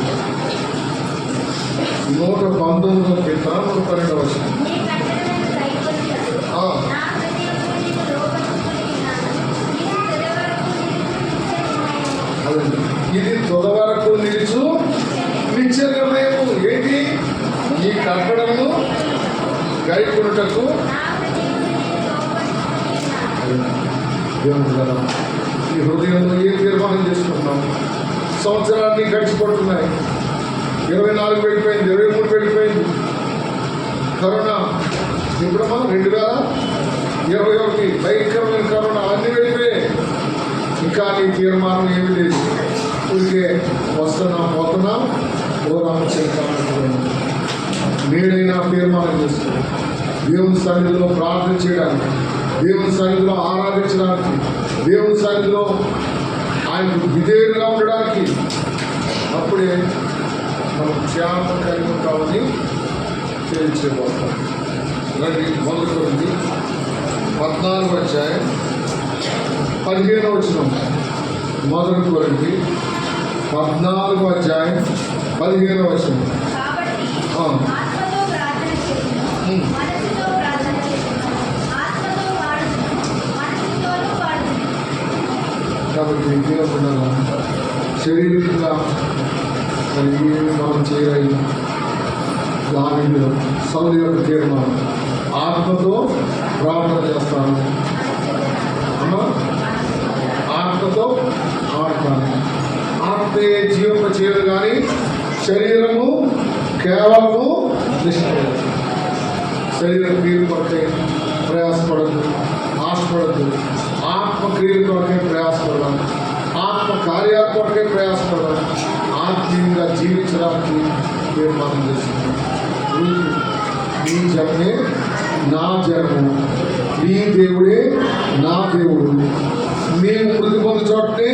A: 119వ కీర్తన 112వ వచనం.
C: నీ కట్టడలను గైకొనుటకు నా హృదయమును నీకు లోబరుచుకొనుచున్నాను.
A: ఇది తుదవరకు నిలుచు నిత్య నిర్ణయము. ఏంటి? ఈ కట్టడము గైకొనుటకు దేవుని కదా ఈ హృదయంలో ఏం తీర్మానం చేసుకుంటున్నాం? సంవత్సరాన్ని గడిచిపోతున్నాయి. 24 వెళ్ళిపోయింది, 23 వెళ్ళిపోయింది. కరోనా ఎప్పుడమ్మా? 2021 భయంకరమైన కరోనా, అన్నీ వెళ్ళిపోయాయి. ఇంకా నీ తీర్మానం ఏమి లేదు. ఊరికే వస్తున్నాం, పోతున్నాం, ఓరాము చేస్తాం. నేడైనా తీర్మానం చేసుకోండి. దేవుని సన్నిధిలో ప్రార్థన చేయడానికి, దేవుని సన్నిధిలో ఆరాధించడానికి, దేవుని సన్నిధిలో ఆయనకు విధేయులుగా ఉండడానికి. అప్పుడే మనం క్షేమం కలిగి ఉంటామని తెలియచేయబోతాం. రండి, 1 కొరింథీ 14వ అధ్యాయం 15వ వచనం. 1 కొరింథీ 14వ అధ్యాయం 15వ వచనం.
C: కాబట్టి ఆత్మతో ప్రార్థన చేయును, మనసుతో ప్రార్థన చేయును, ఆత్మతో పాడును, మనసుతోనూ పాడును.
A: కాబట్టి దేవుడు శరీరంగా మరి ఏమి మనం చేయాలి? దానిలో సౌలు యొక్క తీర్మానం, ఆత్మతో ప్రార్థన చేస్తాను, ఆత్మతో ఆడతాను. ఆత్మే జీవింప చేయదు కానీ శరీరము కేవలము నిష్క్రియం. శరీర క్రియలు కొరకే ప్రయాసపడద్దు, ఆశపడద్దు. ఆత్మ క్రియల కొరకే ప్రయాసపడదాం, ఆత్మ కార్యాల కొరకే ప్రయాసపడదాం. ఆత్మీయంగా జీవించడానికి తీర్మానం చేస్తున్నాం. నీ జన్మే నా జన్ము నీ దేవుడే నా దేవుడు, నీవు మృతి పొందు చోటనే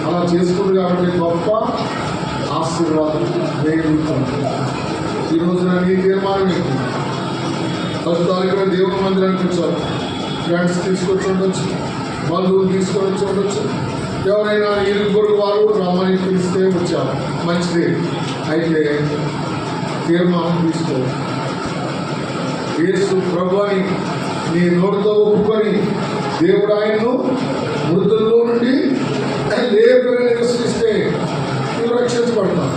A: అలా చేసుకుంది కాబట్టి గొప్ప ఆశీర్వాదం వేయగలుగుతుంది. ఈ రోజున నీ తీర్మానం ఏంటి? ఫస్ట్ తారీఖున దేవుని మందిరానికి వచ్చారు, ఫ్రెండ్స్ తీసుకొచ్చి ఉండొచ్చు, బంధువులు తీసుకొని వచ్చి ఉండొచ్చు, ఎవరైనా ఇరుగురు వారు రమ్మని పిలిస్తే వచ్చారు, మంచిది. అయితే తీర్మానం తీసుకో, యేసు ప్రభు అని నీ నోటితో ఒప్పుకొని దేవుడు ఆయన్ను మృతుల్లో నుండి లేపని విశ్వసిస్తే నువ్వు రక్షించబడతావు.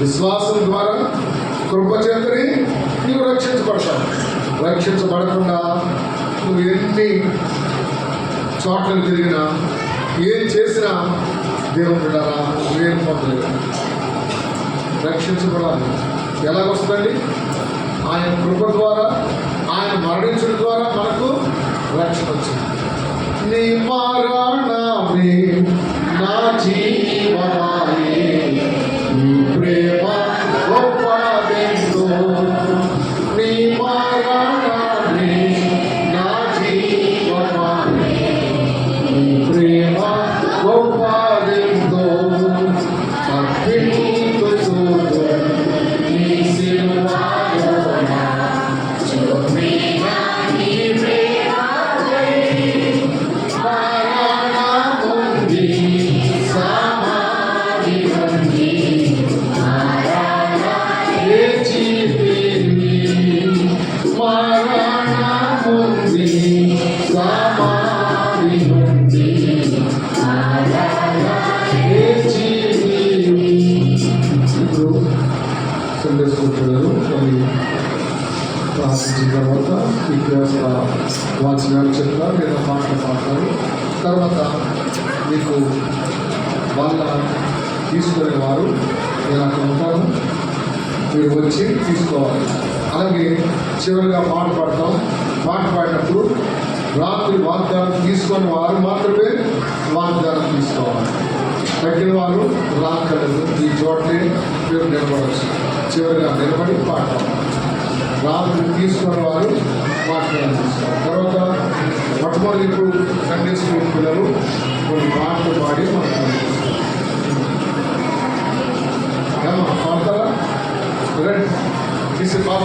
A: విశ్వాసం ద్వారా కృపచేతని నీవు రక్షించబడతావు. రక్షించబడకుండా నువ్వు ఎన్ని చోట్లకు తిరిగినా ఏం చేసినా దేవుడు బిడ్డరా నువ్వేం పొందలేదు. రక్షించబడాలి. ఎలాగొస్తుందండి? ఆయన కృప ద్వారా, ఆయన మరణించడం ద్వారా మనకు రక్షణ వచ్చింది. నీ మరణమే నా జీవమాయే, నీ ప్రేమ గొప్పదెంతో. నీ మరణమే నా జీవమాయే, నీ ప్రేమ గొప్పదెంతో. అర్పించుచు నీ సిలువలోన చూపిన నీ ప్రేమదే మరణముంది సమాధి నుండి లేచితివి. మరణముంది సమాధి నుండి లేచితివి. ఇప్పుడు సండే స్కూల్ పిల్లలు కొన్ని ప్రార్థించిన తర్వాత విద్యాస వాచనాలు చెప్తారు, లేదా పాటలు పాడతారు. తర్వాత మీకు వాళ్ళ తీసుకునేవారు నేను అక్కడ ఉంటాను, మీరు వచ్చి తీసుకోవాలి. అలాగే చివరిగా పాట పాడతాం. పాట పాడినప్పుడు రాత్రి వాగ్దానం తీసుకొని వారు మాత్రమే వాగ్దానం తీసుకోవాలి. తగ్గిన వారు రాక్కర్లేదు, ఈ చోట్లే మీరు నిలబడవచ్చు. చివరిగా నిలబడి పాడతాం. రాత్రి తీసుకున్న వారు వాగ్దానం తీసుకోవాలి. తర్వాత మొట్టమొదటి ఇప్పుడు సండే స్కూల్ పిల్లలు కొన్ని పాటలు పాడి మాట్లాడుతారు. పాడతారా? రండి తీసి పాట